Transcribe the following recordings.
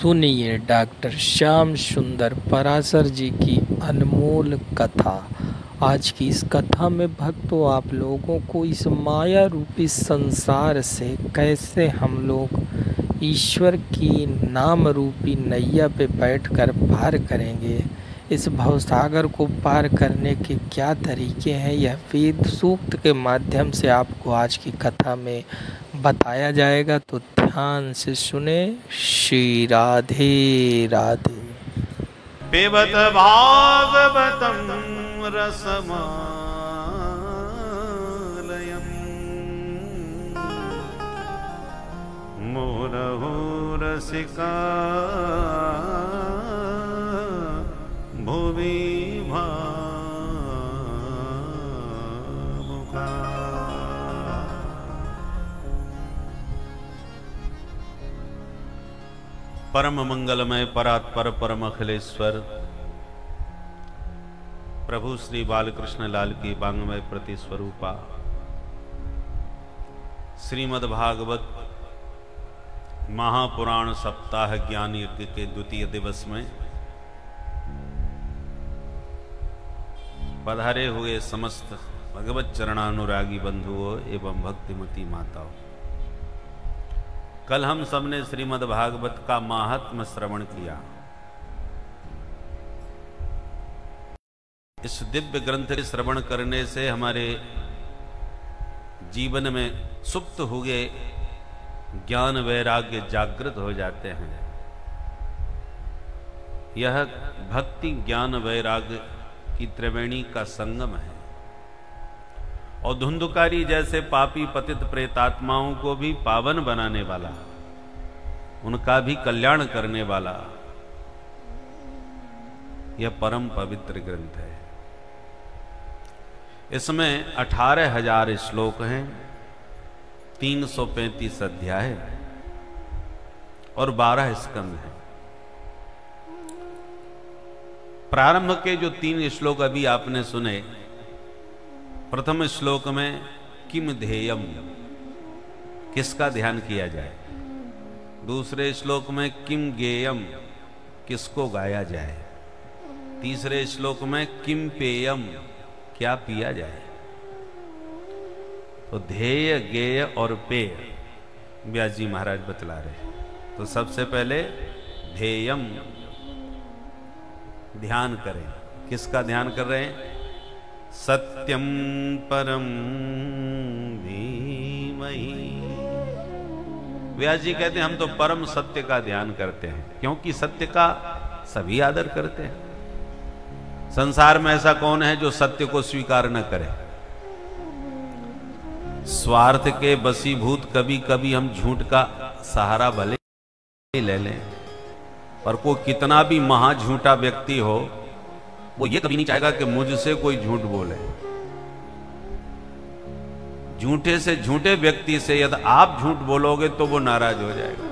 सुनिए डॉक्टर श्याम सुंदर पराशर जी की अनमोल कथा। आज की इस कथा में भक्तों आप लोगों को इस माया रूपी संसार से कैसे हम लोग ईश्वर की नाम रूपी नैया पे बैठकर पार करेंगे, इस भवसागर को पार करने के क्या तरीके हैं, यह वेद सूक्त के माध्यम से आपको आज की कथा में बताया जाएगा। तो ध्यान से सुने। श्री राधे राधे। पिबत भागवतं रसमालयम् मुहुरहो रसिका भुवि भावुका। परम मंगलमय परात्पर परम अखिलेश्वर प्रभु श्री बालकृष्ण लाल की वांगमय प्रति स्वरूपा श्रीमद् भागवत महापुराण सप्ताह ज्ञान यज्ञ के द्वितीय दिवस में पधारे हुए समस्त भगवत चरणानुरागी बंधुओं एवं भक्तिमती माताओं, कल हम सबने श्रीमद् भागवत का महात्म्य श्रवण किया। इस दिव्य ग्रंथ के श्रवण करने से हमारे जीवन में सुप्त हुए ज्ञान वैराग्य जागृत हो जाते हैं। यह भक्ति ज्ञान वैराग्य की त्रिवेणी का संगम है और धुंधुकारी जैसे पापी पतित प्रेतात्माओं को भी पावन बनाने वाला, उनका भी कल्याण करने वाला यह परम पवित्र ग्रंथ है। इसमें 18,000 श्लोक हैं, 335 अध्याय और 12 स्कंद हैं। प्रारंभ के जो 3 श्लोक अभी आपने सुने, प्रथम श्लोक में किम ध्येयम, किसका ध्यान किया जाए। दूसरे श्लोक में किम गेयम, किसको गाया जाए। तीसरे श्लोक में किम पेयम, क्या पिया जाए। तो ध्येय गेय और पेय व्यास जी महाराज बतला रहे हैं। तो सबसे पहले ध्येयम, ध्यान करें। किसका ध्यान कर रहे हैं? सत्यम परम धीमहि। व्यास जी कहते हैं हम तो परम सत्य का ध्यान करते हैं, क्योंकि सत्य का सभी आदर करते हैं। संसार में ऐसा कौन है जो सत्य को स्वीकार न करे। स्वार्थ के बसीभूत कभी कभी हम झूठ का सहारा भले ले लें, पर कोई कितना भी महा झूठा व्यक्ति हो, वो ये कभी नहीं चाहेगा कि मुझसे कोई झूठ बोले। झूठे से झूठे व्यक्ति से यदि आप झूठ बोलोगे तो वो नाराज हो जाएगा।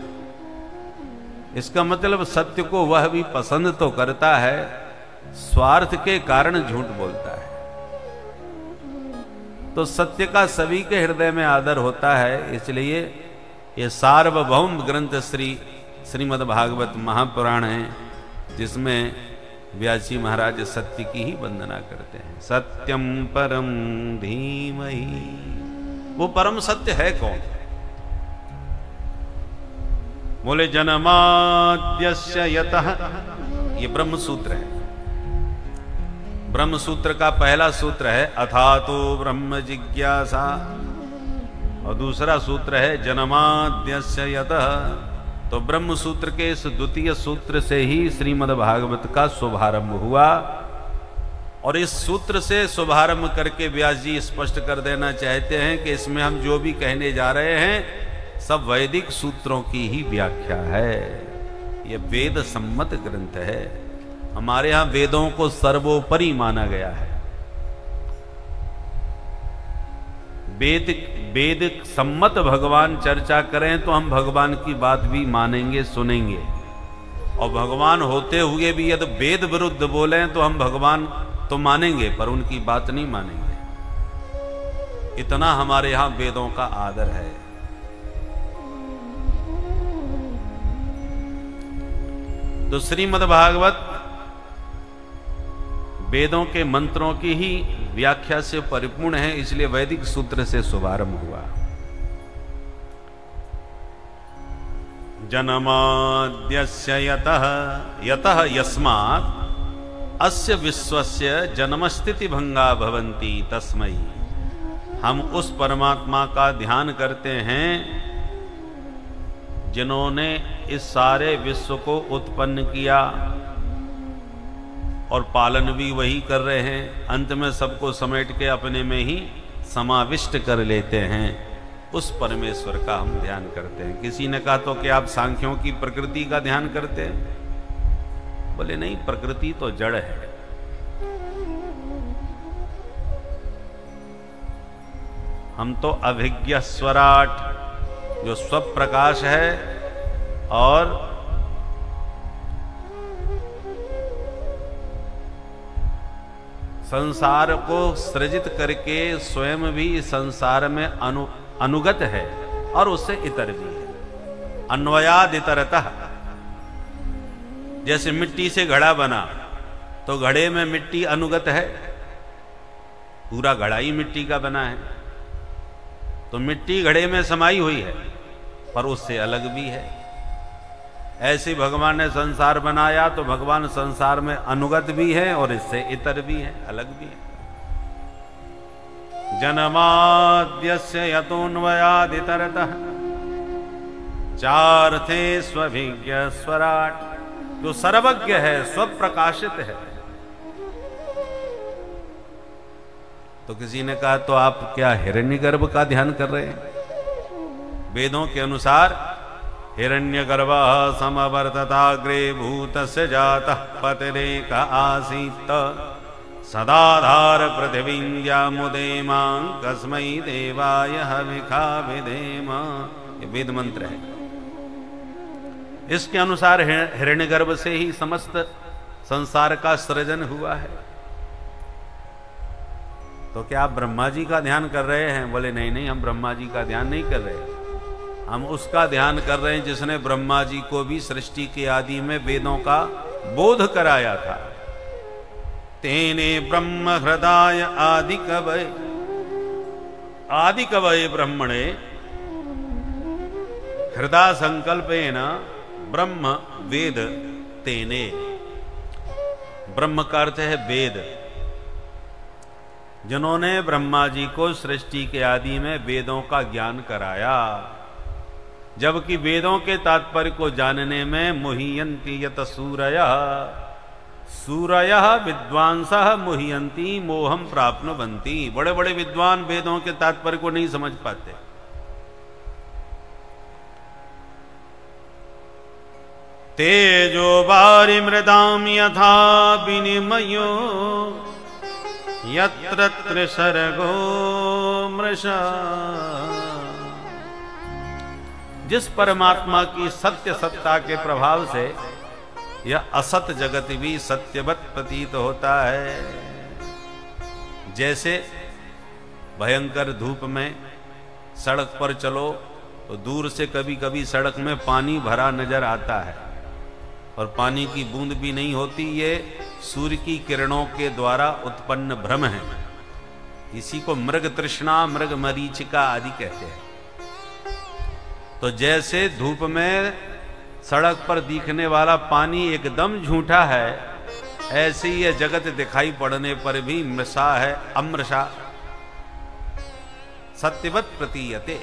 इसका मतलब सत्य को वह भी पसंद तो करता है, स्वार्थ के कारण झूठ बोलता है। तो सत्य का सभी के हृदय में आदर होता है। इसलिए ये सार्वभौम ग्रंथ श्रीमद् भागवत महापुराण है, जिसमें व्यास जी महाराज सत्य की ही वंदना करते हैं। सत्यम परम धीमहि। वो परम सत्य है कौन? बोले जन्माद्यस्य यतः, ये ब्रह्म सूत्र है। ब्रह्म सूत्र का पहला सूत्र है अथातो ब्रह्म जिज्ञासा, और दूसरा सूत्र है जन्माद्यस्य यतः। तो ब्रह्म सूत्र के इस द्वितीय सूत्र से ही श्रीमद् भागवत का शुभारंभ हुआ। और इस सूत्र से शुभारंभ करके व्यास जी स्पष्ट कर देना चाहते हैं कि इसमें हम जो भी कहने जा रहे हैं सब वैदिक सूत्रों की ही व्याख्या है। यह वेद सम्मत ग्रंथ है। हमारे यहां वेदों को सर्वोपरि माना गया है। वेद सम्मत भगवान चर्चा करें तो हम भगवान की बात भी मानेंगे, सुनेंगे। और भगवान होते हुए भी यदि वेद विरुद्ध बोले तो हम भगवान तो मानेंगे पर उनकी बात नहीं मानेंगे। इतना हमारे यहां वेदों का आदर है। तो श्रीमद् भागवत वेदों के मंत्रों की ही व्याख्या से परिपूर्ण है, इसलिए वैदिक सूत्र से शुभारंभ हुआ। जन्माद्यस्य यतः यतः यस्मात् अस्य विश्वस्य जन्मस्थिति भंगा भवन्ति तस्मै। हम उस परमात्मा का ध्यान करते हैं जिन्होंने इस सारे विश्व को उत्पन्न किया और पालन भी वही कर रहे हैं, अंत में सबको समेट के अपने में ही समाविष्ट कर लेते हैं। उस परमेश्वर का हम ध्यान करते हैं। किसी ने कहा तो कि आप सांख्यों की प्रकृति का ध्यान करते हैं? बोले नहीं, प्रकृति तो जड़ है। हम तो अभिज्ञ स्वराट, जो स्वप्रकाश है और संसार को सृजित करके स्वयं भी संसार में अनुगत है और उससे इतर भी है। अन्वयाद इतरतः, जैसे मिट्टी से घड़ा बना तो घड़े में मिट्टी अनुगत है, पूरा घड़ा ही मिट्टी का बना है, तो मिट्टी घड़े में समाई हुई है पर उससे अलग भी है। ऐसे भगवान ने संसार बनाया तो भगवान संसार में अनुगत भी है और इससे इतर भी है, अलग भी है। जन्माद्यस्य यतोऽन्वयादितरतः चार्थे स्वभिज्ञ स्वराट, जो सर्वज्ञ है, स्वप्रकाशित है। तो किसी ने कहा तो आप क्या हिरण्यगर्भ का ध्यान कर रहे हैं? वेदों के अनुसार हिरण्यगर्भः समवर्तताग्रे भूतस्य जातः पतिरेक आसीत् सदाधार पृथिवीं यामुदेमां कस्मै देवाय हविखा विधेम। ये वेद मंत्र है। इसके अनुसार हिरण्यगर्भ से ही समस्त संसार का सृजन हुआ है। तो क्या आप ब्रह्मा जी का ध्यान कर रहे हैं? बोले नहीं नहीं, हम ब्रह्मा जी का ध्यान नहीं कर रहे, हम उसका ध्यान कर रहे हैं जिसने ब्रह्मा जी को भी सृष्टि के आदि में वेदों का बोध कराया था। तेने ब्रह्म हृदय आदि कवये ब्रह्मणे हृदय संकल्पेन ब्रह्म वेद तेने। ब्रह्म का अर्थ है वेद। जिन्होंने ब्रह्मा जी को सृष्टि के आदि में वेदों का ज्ञान कराया, जबकि वेदों के तात्पर्य को जानने में मुह्यन्ति यत सूरयः सूरयः विद्वांसः मुह्यन्ति मोहम प्राप्नुवन्ति। बड़े बड़े विद्वान वेदों के तात्पर्य को नहीं समझ पाते। तेजो वारि मृदाम यथा विनिमयो यत्र त्रिसर्गो मृषा। जिस परमात्मा की सत्य सत्ता के प्रभाव से यह असत जगत भी सत्यवत प्रतीत होता है। जैसे भयंकर धूप में सड़क पर चलो तो दूर से कभी कभी सड़क में पानी भरा नजर आता है और पानी की बूंद भी नहीं होती, ये सूर्य की किरणों के द्वारा उत्पन्न भ्रम है। इसी को मृग तृष्णा, मृग मरीचिका आदि कहते हैं। तो जैसे धूप में सड़क पर दिखने वाला पानी एकदम झूठा है, ऐसे ही यह जगत दिखाई पड़ने पर भी मृषा है, अमृषा, सत्यवत प्रतीयते।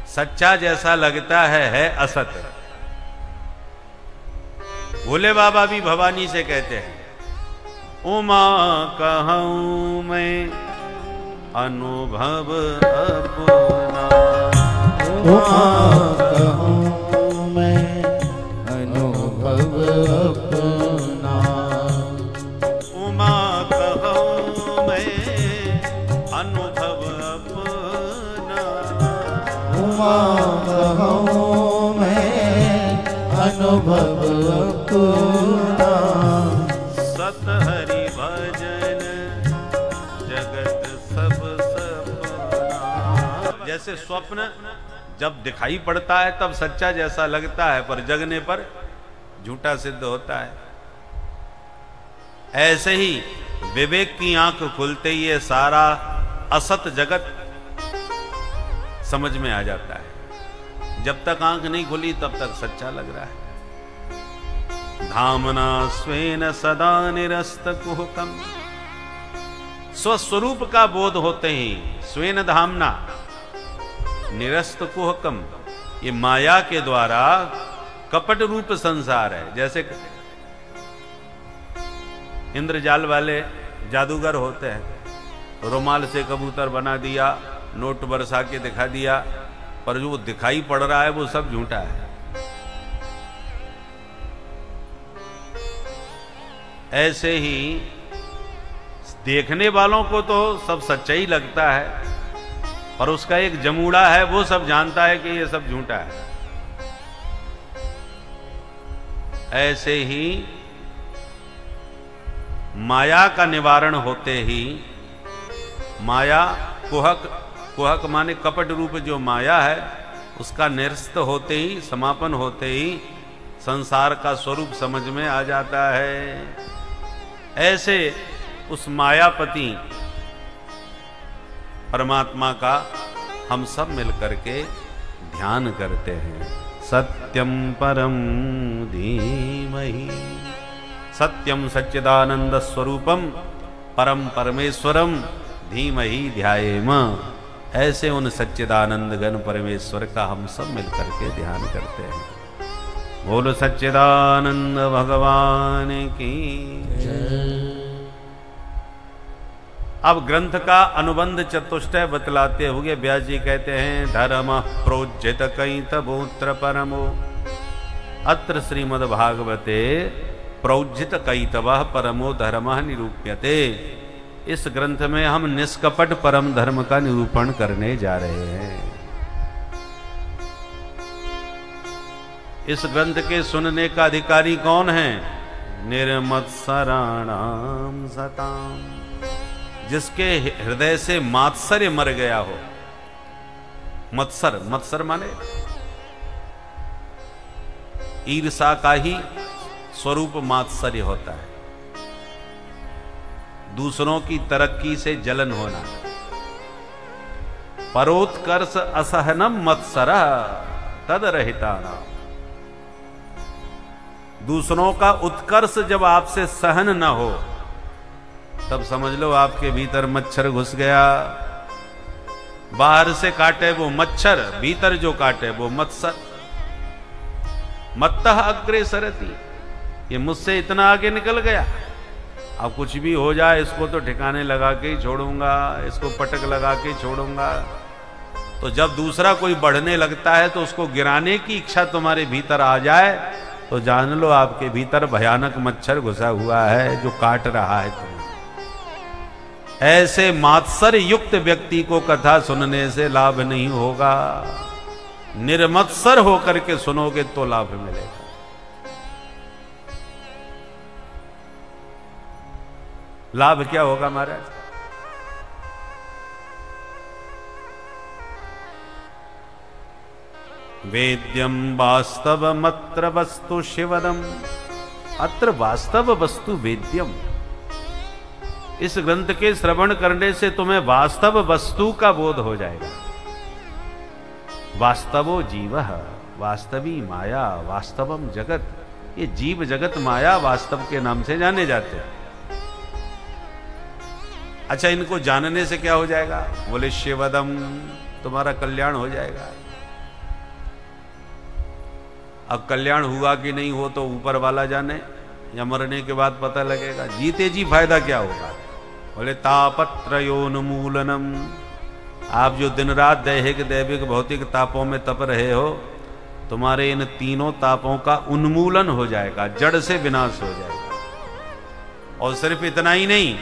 सच्चा जैसा लगता है असत। भोले बाबा भी भवानी से कहते हैं, उमा कहूं मैं अनुभव अपना। उमा कहूं मैं अनुभव अपना। उमा कहूं मैं अनुभव अपना। उमा कहूं मैं अनुभव अपना। सत हरि भजन जगत सब सपना। जैसे स्वप्न जब दिखाई पड़ता है तब सच्चा जैसा लगता है, पर जगने पर झूठा सिद्ध होता है। ऐसे ही विवेक की आंख खुलते ही ये सारा असत जगत समझ में आ जाता है। जब तक आंख नहीं खुली तब तक सच्चा लग रहा है। धामना स्वेन सदा निरस्त कुहकम, स्वस्वरूप का बोध होते ही स्वेन धामना निरस्त कुहकम, ये माया के द्वारा कपट रूप संसार है। जैसे इंद्रजाल वाले जादूगर होते हैं, रुमाल से कबूतर बना दिया, नोट बरसा के दिखा दिया, पर जो दिखाई पड़ रहा है वो सब झूठा है। ऐसे ही देखने वालों को तो सब सच्चा ही लगता है, पर उसका एक जमूड़ा है, वो सब जानता है कि ये सब झूठा है। ऐसे ही माया का निवारण होते ही, माया कुहक माने कपट रूप जो माया है, उसका निरस्त होते ही, समापन होते ही संसार का स्वरूप समझ में आ जाता है। ऐसे उस मायापति परमात्मा का हम सब मिलकर के ध्यान करते हैं। सत्यम परम धीमहि, सत्यम सच्चिदानंद स्वरूपम परम परमेश्वरम धीमहि ध्यायेम। ऐसे उन सच्चिदानंद घन परमेश्वर का हम सब मिलकर के ध्यान करते हैं। बोलो सच्चिदानंद भगवान की। अब ग्रंथ का अनुबंध चतुष्टय बतलाते हुए व्यास जी कहते हैं, धर्म प्रोज्जित कई तबोत्र परमो, अत्र श्रीमद् भागवते प्रोज्जित कैतवः परमो धर्मः निरूप्यते। इस ग्रंथ में हम निष्कपट परम धर्म का निरूपण करने जा रहे हैं। इस ग्रंथ के सुनने का अधिकारी कौन है? निर्मत्सराणाम सताम, जिसके हृदय से मात्सर्य मर गया हो। मत्सर, मत्सर माने ईर्षा का ही स्वरूप मात्सर्य होता है। दूसरों की तरक्की से जलन होना। परोत्कर्ष असहनम मत्सरः तद रहितानां, दूसरों का उत्कर्ष जब आपसे सहन न हो तब समझ लो आपके भीतर मच्छर घुस गया। बाहर से काटे वो मच्छर, भीतर जो काटे वो मत्सर। मत्तः अग्रे सरति, ये मुझसे इतना आगे निकल गया, अब कुछ भी हो जाए इसको तो ठिकाने लगा के ही छोड़ूंगा, इसको पटक लगा के छोड़ूंगा। तो जब दूसरा कोई बढ़ने लगता है तो उसको गिराने की इच्छा तुम्हारे भीतर आ जाए तो जान लो आपके भीतर भयानक मच्छर घुसा हुआ है जो काट रहा है तुम्हें। ऐसे मात्सर्य युक्त व्यक्ति को कथा सुनने से लाभ नहीं होगा। निर्मत्सर होकर के सुनोगे तो लाभ मिलेगा। लाभ क्या होगा महाराज? वेद्यम वास्तवमत्र वस्तु शिवदम, अत्र वास्तव वस्तु वेद्यम। इस ग्रंथ के श्रवण करने से तुम्हें वास्तव वस्तु का बोध हो जाएगा। वास्तवो जीवः, वास्तवी माया, वास्तवम जगत। ये जीव जगत माया वास्तव के नाम से जाने जाते हैं। अच्छा, इनको जानने से क्या हो जाएगा? बोले शिवदम, तुम्हारा कल्याण हो जाएगा। अब कल्याण हुआ कि नहीं हो तो ऊपर वाला जाने, या मरने के बाद पता लगेगा। जीते जी फायदा क्या होगा? बोले तापत्रयोन्मूलनम। आप जो दिन रात दैहिक दैविक भौतिक तापों में तप रहे हो, तुम्हारे इन तीनों तापों का उन्मूलन हो जाएगा, जड़ से विनाश हो जाएगा। और सिर्फ इतना ही नहीं,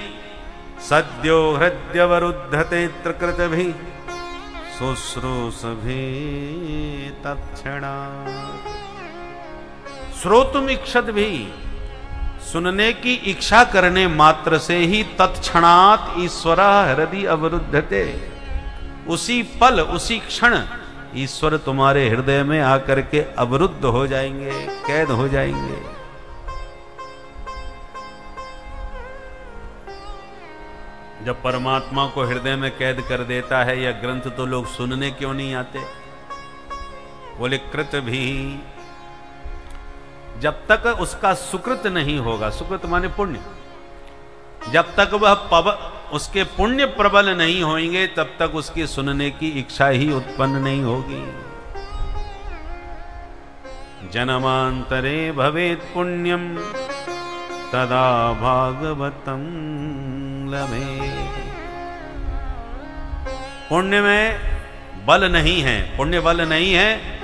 सद्यो हृदयवरुद्धते त्रिकृत भी शुश्रूष भी तत्क्षणात्। श्रोतुम इक्षत भी, सुनने की इच्छा करने मात्र से ही तत्क्षणात् ईश्वर हृदय अवरुद्धते, उसी पल उसी क्षण ईश्वर तुम्हारे हृदय में आकर के अवरुद्ध हो जाएंगे, कैद हो जाएंगे। जब परमात्मा को हृदय में कैद कर देता है यह ग्रंथ तो लोग सुनने क्यों नहीं आते? बोले कृत भी, जब तक उसका सुकृत नहीं होगा, सुकृत माने पुण्य, जब तक वह उसके पुण्य प्रबल नहीं होंगे तब तक उसकी सुनने की इच्छा ही उत्पन्न नहीं होगी। जन्मांतरे भवेत् पुण्यम तदा भागवतम लभे। पुण्य में बल नहीं है, पुण्य बल नहीं है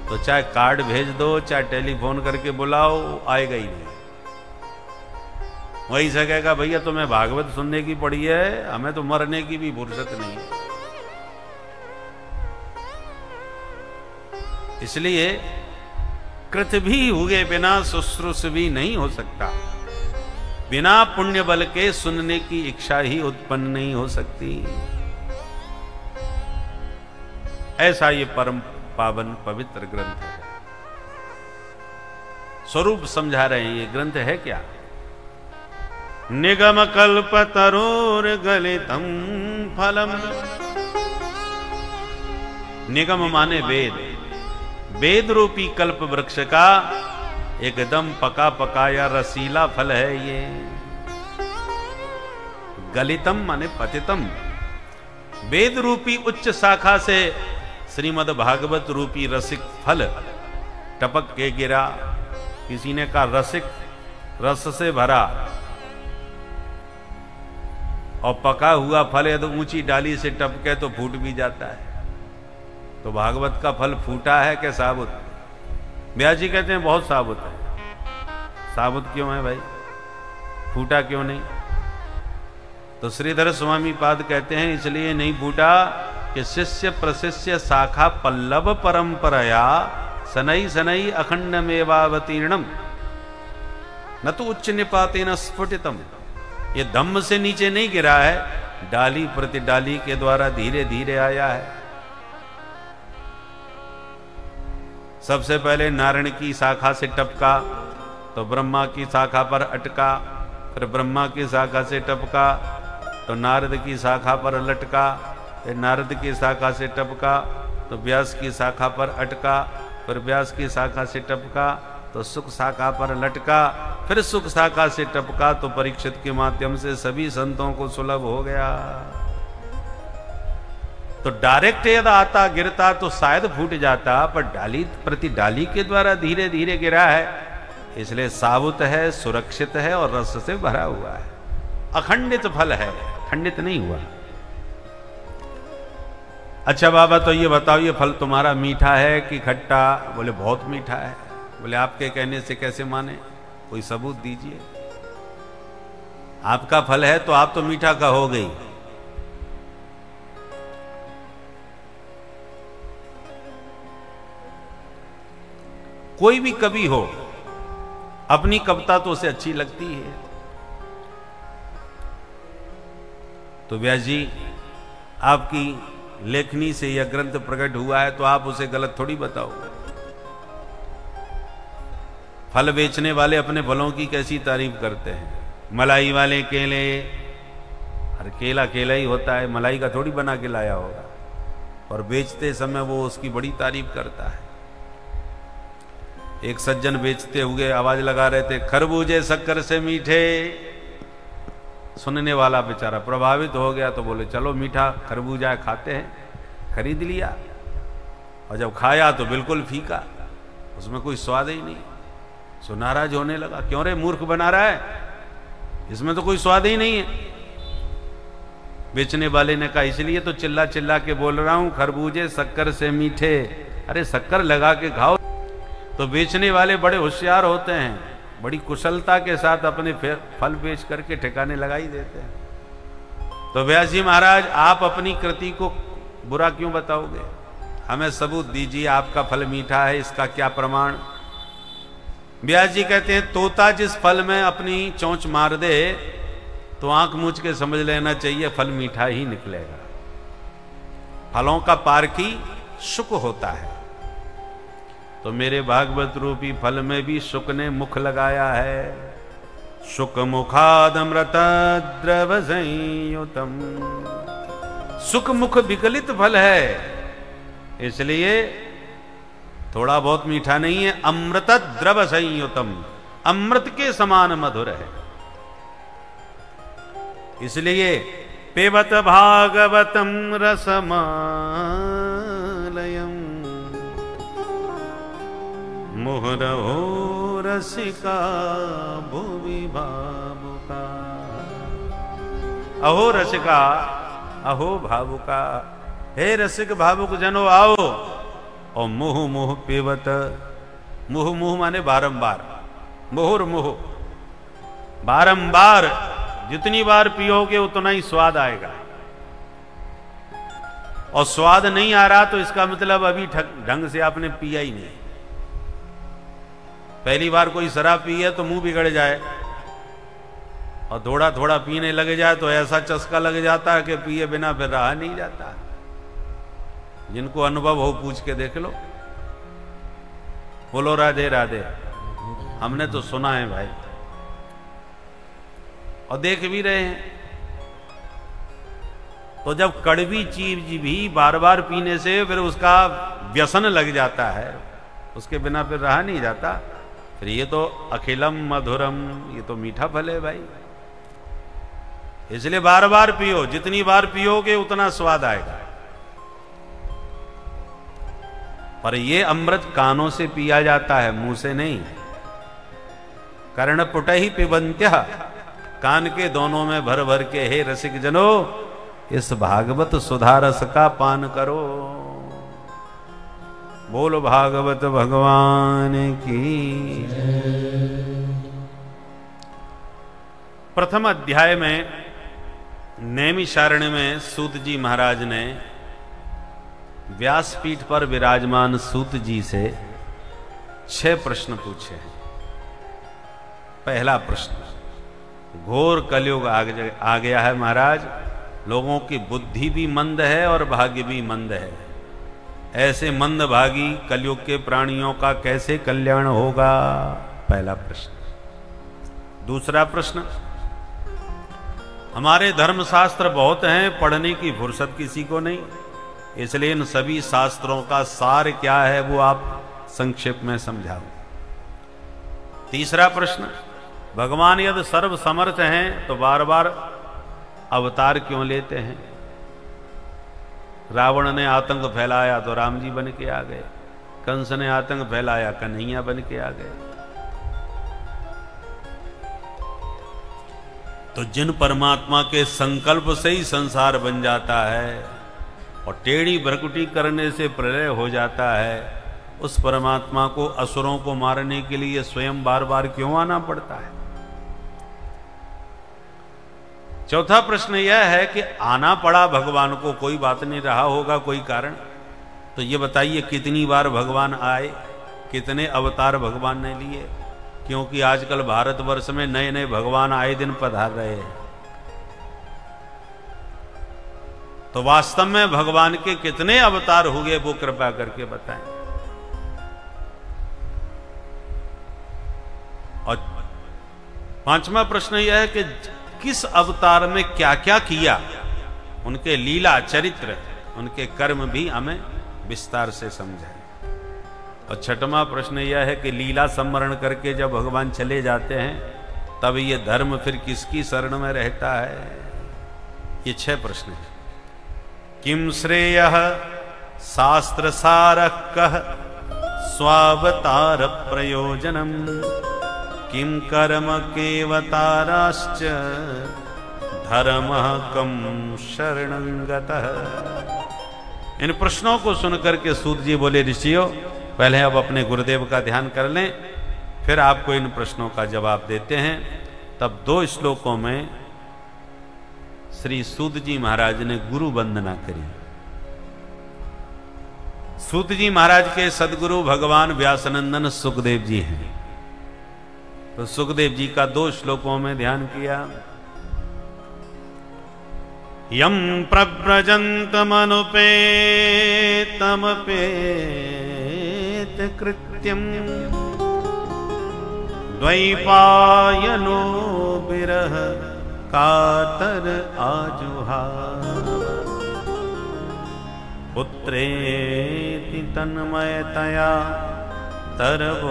तो चाहे कार्ड भेज दो, चाहे टेलीफोन करके बुलाओ, आएगा ही नहीं। वही से कहेगा भैया तुम्हें भागवत सुनने की पड़ी है, हमें तो मरने की भी फुर्सत नहीं है। इसलिए कृत भी हुए बिना शुश्रूष भी नहीं हो सकता, बिना पुण्य बल के सुनने की इच्छा ही उत्पन्न नहीं हो सकती। ऐसा ये परम पावन पवित्र ग्रंथ है। स्वरूप समझा रहे हैं। ये ग्रंथ है क्या? निगम कल्प तरोर गलितम फलम। निगम माने वेद, वेद रूपी कल्प वृक्ष का एकदम पका पकाया रसीला फल है ये। गलितम माने पतितम, वेद रूपी उच्च शाखा से श्रीमद् भागवत रूपी रसिक फल टपक के गिरा। किसी ने कहा रसिक, रस से भरा, और पका हुआ फल है तो ऊंची डाली से टपके तो फूट भी जाता है। तो भागवत का फल फूटा है क्या साबुत? व्यास जी कहते हैं बहुत साबुत है। साबुत क्यों है भाई, फूटा क्यों नहीं? तो श्रीधर स्वामी पाद कहते हैं इसलिए नहीं फूटा कि शिष्य प्रशिष्य शाखा पल्लव परंपराया सनई सनई अखंड मेवावतीर्णम न तो उच्च निपातेन स्फुटितम। ये धम्म से नीचे नहीं गिरा है, डाली प्रति डाली के द्वारा धीरे धीरे आया है। सबसे पहले नारायण की शाखा से टपका तो ब्रह्मा की शाखा पर अटका, फिर ब्रह्मा की शाखा से टपका तो नारद की शाखा पर लटका, फिर नारद की शाखा से टपका तो व्यास की शाखा पर अटका, फिर व्यास की शाखा से टपका तो सुख शाखा पर लटका, फिर सुख शाखा से टपका तो परीक्षित के माध्यम से सभी संतों को सुलभ हो गया। तो डायरेक्ट यदि आता गिरता तो शायद फूट जाता, पर डाली प्रति डाली के द्वारा धीरे धीरे गिरा है, इसलिए साबुत है, सुरक्षित है और रस से भरा हुआ है। अखंडित फल है, खंडित नहीं हुआ। अच्छा बाबा तो ये बताओ ये फल तुम्हारा मीठा है कि खट्टा? बोले बहुत मीठा है। बोले आपके कहने से कैसे माने, कोई सबूत दीजिए। आपका फल है तो आप तो मीठा कहोगे ही। कोई भी कवि हो अपनी कविता तो उसे अच्छी लगती है। तो व्यास जी आपकी लेखनी से यह ग्रंथ प्रकट हुआ है तो आप उसे गलत थोड़ी बताओगे। फल बेचने वाले अपने फलों की कैसी तारीफ करते हैं। मलाई वाले केले, हर केला केला ही होता है, मलाई का थोड़ी बना के लाया होगा, और बेचते समय वो उसकी बड़ी तारीफ करता है। एक सज्जन बेचते हुए आवाज लगा रहे थे, खरबूजे शक्कर से मीठे। सुनने वाला बेचारा प्रभावित हो गया तो बोले चलो मीठा खरबूजा खाते हैं। खरीद लिया और जब खाया तो बिल्कुल फीका, उसमें कोई स्वाद ही नहीं। सो नाराज होने लगा, क्यों रे मूर्ख बना रहा है, इसमें तो कोई स्वाद ही नहीं है। बेचने वाले ने कहा इसलिए तो चिल्ला चिल्ला के बोल रहा हूं खरबूजे शक्कर से मीठे। अरे शक्कर लगा के खाओ। तो बेचने वाले बड़े होशियार होते हैं, बड़ी कुशलता के साथ अपने फल बेच करके ठिकाने लगा ही देते हैं। तो व्यास जी महाराज आप अपनी कृति को बुरा क्यों बताओगे? हमें सबूत दीजिए, आपका फल मीठा है, इसका क्या प्रमाण? व्यास जी कहते हैं तोता जिस फल में अपनी चोंच मार दे तो आंख मूंछ के समझ लेना चाहिए फल मीठा ही निकलेगा। फलों का पारखी शुक होता है। तो मेरे भागवत रूपी फल में भी शुक ने मुख लगाया है। शुक मुखादमृत द्रव संयुतम, सुख मुख विकलित फल है, इसलिए थोड़ा बहुत मीठा नहीं है, अमृत द्रव संयुतम, अमृत के समान मधुर है। इसलिए पिबत भागवतम रसमालयम, मुहुरहो रसिका भुवि भावुका। अहो रसिका, अहो भावुका, हे रसिक भावुक जनो आओ। और मुहु मुहु पिबत, मुहु मुहु माने बारंबार, मुहुर मुहु, बारंबार जितनी बार पियोगे उतना ही स्वाद आएगा। और स्वाद नहीं आ रहा तो इसका मतलब अभी ढंग से आपने पिया ही नहीं। पहली बार कोई शराब पी है तो मुंह बिगड़ जाए, और थोड़ा थोड़ा पीने लग जाए तो ऐसा चस्का लग जाता है कि पिए बिना फिर रहा नहीं जाता। जिनको अनुभव हो पूछ के देख लो। बोलो राधे राधे। हमने तो सुना है भाई, और देख भी रहे हैं। तो जब कड़वी चीज भी बार बार पीने से फिर उसका व्यसन लग जाता है, उसके बिना फिर रहा नहीं जाता। फिर ये तो अखिलम मधुरम, ये तो मीठा फल है भाई। इसलिए बार बार पियो, जितनी बार पियोगे उतना स्वाद आएगा। पर ये अमृत कानों से पिया जाता है, मुंह से नहीं। कर्ण पुट ही पिबंत्य, कान के दोनों में भर भर के हे रसिक जनो इस भागवत सुधा रस का पान करो। बोलो भागवत भगवान की। प्रथम अध्याय में नैमिषारण्य में सूत जी महाराज ने व्यासपीठ पर विराजमान सूत जी से 6 प्रश्न पूछे हैं। पहला प्रश्न, घोर कलयुग आ गया है महाराज, लोगों की बुद्धि भी मंद है और भाग्य भी मंद है। ऐसे मंद भागी कलयुग के प्राणियों का कैसे कल्याण होगा? पहला प्रश्न। दूसरा प्रश्न, हमारे धर्मशास्त्र बहुत हैं, पढ़ने की फुर्सत किसी को नहीं, इसलिए इन सभी शास्त्रों का सार क्या है वो आप संक्षेप में समझाओ। तीसरा प्रश्न, भगवान यदि सर्व समर्थ हैं तो बार बार अवतार क्यों लेते हैं? रावण ने आतंक फैलाया तो राम जी बन के आ गए, कंस ने आतंक फैलाया कन्हैया बन के आ गए। तो जिन परमात्मा के संकल्प से ही संसार बन जाता है और टेढ़ी भ्रकुटी करने से प्रलय हो जाता है, उस परमात्मा को असुरों को मारने के लिए स्वयं बार बार क्यों आना पड़ता है? चौथा प्रश्न यह है कि आना पड़ा भगवान को, कोई बात नहीं रहा होगा कोई कारण, तो ये बताइए कितनी बार भगवान आए, कितने अवतार भगवान ने लिए? क्योंकि आजकल भारतवर्ष में नए नए भगवान आए दिन पधार रहे हैं। तो वास्तव में भगवान के कितने अवतार हुए वो कृपा करके बताएं। और पांचवा प्रश्न यह है कि किस अवतार में क्या क्या किया, उनके लीला चरित्र, उनके कर्म भी हमें विस्तार से समझाएं। और छठवां प्रश्न यह है कि लीला स्मरण करके जब भगवान चले जाते हैं तब ये धर्म फिर किसकी शरण में रहता है? ये 6 प्रश्न हैं। किम श्रेयः शास्त्र सारः कः स्वावतार प्रयोजनम, किम कर्म केवताराश्च धर्मः कम शरणं गतः। इन प्रश्नों को सुनकर के सूत जी बोले, ऋषियों पहले अब अपने गुरुदेव का ध्यान कर लें, फिर आपको इन प्रश्नों का जवाब देते हैं। तब 2 श्लोकों में श्री सूत जी महाराज ने गुरु वंदना करी। सूत जी महाराज के सदगुरु भगवान व्यासनंदन सुखदेव जी हैं। तो सुखदेव जी का 2 श्लोकों में ध्यान किया। यं प्रव्रजन्तमनुपेतमपेतकृत्यम् द्वैपायनो विरह कातर आजुहाव पुत्रेति तन्मयतया तरवोभिनेदुस्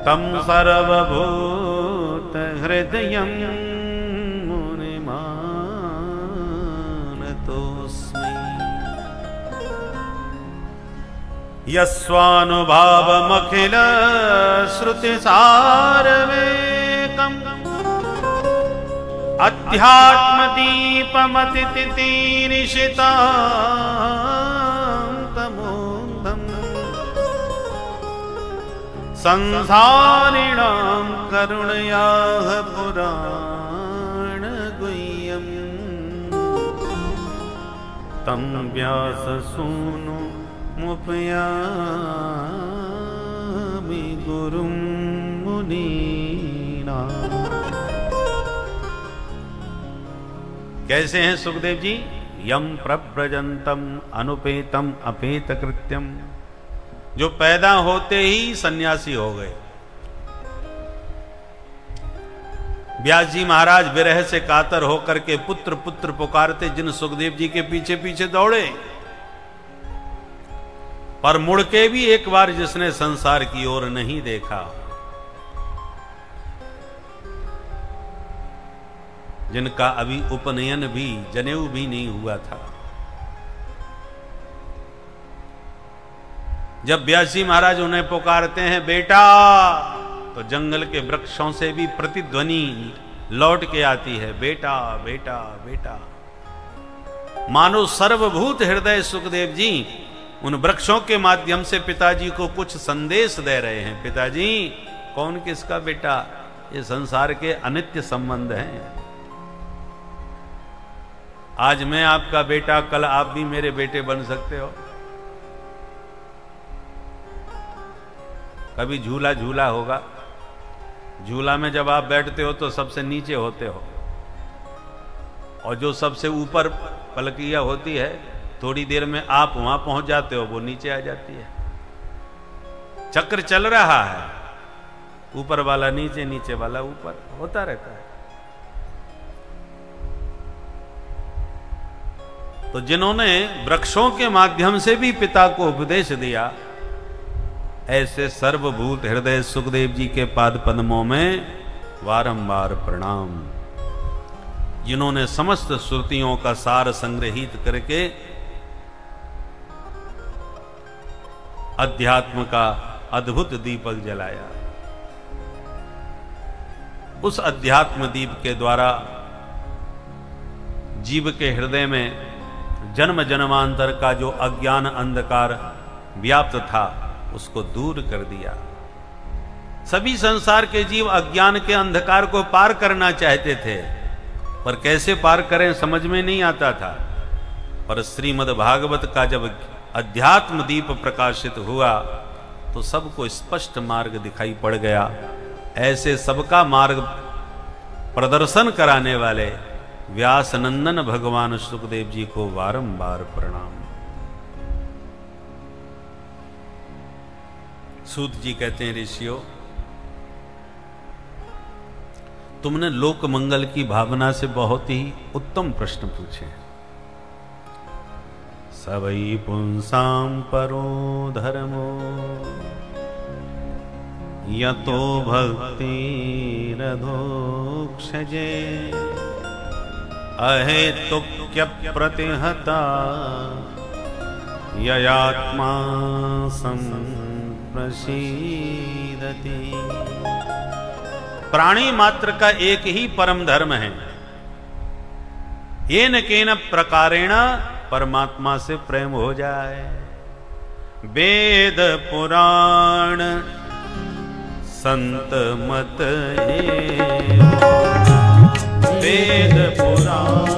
तं सर्वभूत हृदयं मुनिमानतोऽस्मि यस्वानुभावमखिल श्रुतिसारमेकम् अध्यात्मदीपमतिथितीनिशितान्तमोन्दम् संसारिणां करुणयाः पुराणगुह्यम् तं व्याससूनुमुपयामि गुरुं मुनीनाम्। कैसे हैं सुखदेव जी? यम प्रव्रजंतम अनुपेतम अपेत कृत्यम, जो पैदा होते ही सन्यासी हो गए। व्यास जी महाराज विरह से कातर होकर के पुत्र पुत्र पुकारते जिन सुखदेव जी के पीछे पीछे दौड़े, पर मुड़ के भी एक बार जिसने संसार की ओर नहीं देखा, जिनका अभी उपनयन भी जनेऊ भी नहीं हुआ था, जब व्यास जी महाराज उन्हें पुकारते हैं बेटा, तो जंगल के वृक्षों से भी प्रतिध्वनि लौट के आती है, बेटा बेटा बेटा। मानो सर्वभूत हृदय सुखदेव जी उन वृक्षों के माध्यम से पिताजी को कुछ संदेश दे रहे हैं। पिताजी, कौन किसका बेटा, ये संसार के अनित्य संबंध हैं। आज मैं आपका बेटा, कल आप भी मेरे बेटे बन सकते हो। कभी झूला झूला होगा, झूला में जब आप बैठते हो तो सबसे नीचे होते हो, और जो सबसे ऊपर पलकिया होती है, थोड़ी देर में आप वहां पहुंच जाते हो, वो नीचे आ जाती है। चक्र चल रहा है, ऊपर वाला नीचे, नीचे वाला ऊपर, होता रहता है। तो जिन्होंने वृक्षों के माध्यम से भी पिता को उपदेश दिया, ऐसे सर्वभूत हृदय सुखदेव जी के पाद पद्मों में बारंबार प्रणाम। जिन्होंने समस्त श्रुतियों का सार संग्रहित करके अध्यात्म का अद्भुत दीपक जलाया, उस अध्यात्म दीप के द्वारा जीव के हृदय में जन्म जन्मांतर का जो अज्ञान अंधकार व्याप्त था, उसको दूर कर दिया। सभी संसार के जीव अज्ञान के अंधकार को पार करना चाहते थे, पर कैसे पार करें समझ में नहीं आता था। पर श्रीमद् भागवत का जब अध्यात्म दीप प्रकाशित हुआ तो सबको स्पष्ट मार्ग दिखाई पड़ गया। ऐसे सबका मार्ग प्रदर्शन कराने वाले व्यास नंदन भगवान सुखदेव जी को बारंबार प्रणाम। सूत जी कहते हैं, ऋषियों, तुमने लोक मंगल की भावना से बहुत ही उत्तम प्रश्न पूछे। सबई पुंसां परो धर्मो यतो भक्तिरधोक्षजे अहेतुक्य प्रतिहता ययात्मा संप्रसीदति। प्राणी मात्र का एक ही परम धर्म है, येन केन प्रकारेण परमात्मा से प्रेम हो जाए। वेद पुराण संत मत वेद पुराण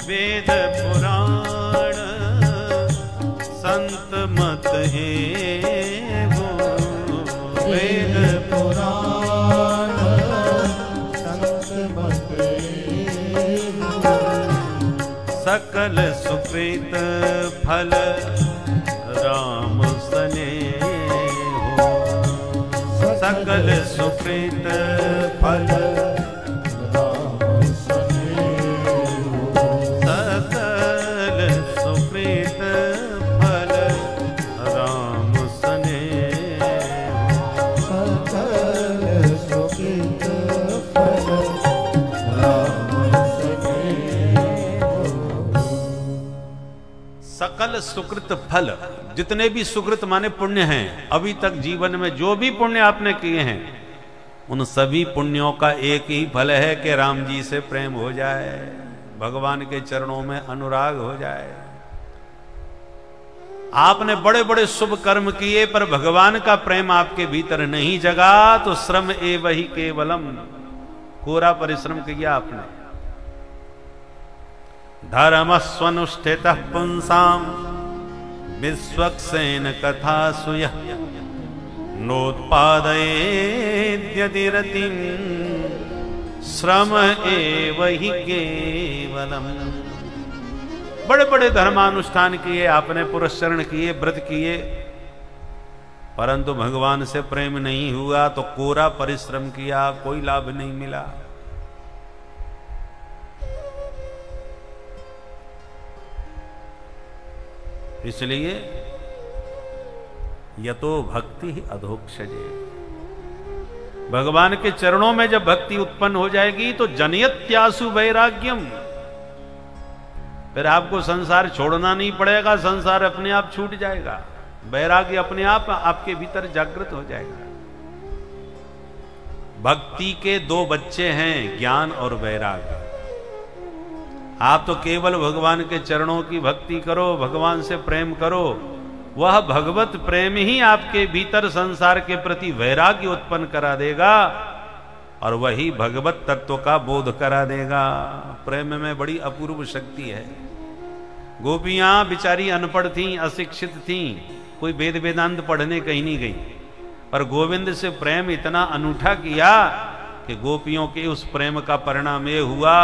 वेद पुराण संत मत है सकल सुकृत फल राम स्नेहो, सकल सुकृत फल राम स्नेहो, सकल सुकृत फल राम स्नेहो, सकल सुकृत फल राम स्नेहो। सकल सुकृत फल, जितने भी सुकृत माने पुण्य हैं, अभी तक जीवन में जो भी पुण्य आपने किए हैं, उन सभी पुण्यों का एक ही फल है कि राम जी से प्रेम हो जाए, भगवान के चरणों में अनुराग हो जाए। आपने बड़े बड़े शुभ कर्म किए पर भगवान का प्रेम आपके भीतर नहीं जगा तो श्रम एव ही केवलम, कोरा परिश्रम किया आपने। धर्मस्वनुष्ठितः पुंसाम विश्वक्सेन कथा सुयः, नोत्पादयेद्यदि रतिं श्रम एव हि केवलम। बड़े बड़े धर्मानुष्ठान किए आपने, पुरस्चरण किए, व्रत किए, परंतु भगवान से प्रेम नहीं हुआ तो कोरा परिश्रम किया, कोई लाभ नहीं मिला। इसलिए यतो भक्ति ही अधोक्षजे, भगवान के चरणों में जब भक्ति उत्पन्न हो जाएगी तो जनयत्यासु वैराग्यम, फिर आपको संसार छोड़ना नहीं पड़ेगा, संसार अपने आप छूट जाएगा, वैराग्य अपने आप आपके भीतर जागृत हो जाएगा। भक्ति के दो बच्चे हैं, ज्ञान और वैराग्य। आप तो केवल भगवान के चरणों की भक्ति करो, भगवान से प्रेम करो, वह भगवत प्रेम ही आपके भीतर संसार के प्रति वैराग्य उत्पन्न करा देगा और वही भगवत तत्व का बोध करा देगा। प्रेम में बड़ी अपूर्व शक्ति है। गोपियां बिचारी अनपढ़ थीं, अशिक्षित थीं, कोई वेद वेदांत पढ़ने कहीं नहीं गई, पर गोविंद से प्रेम इतना अनूठा किया कि गोपियों के उस प्रेम का परिणाम ये हुआ,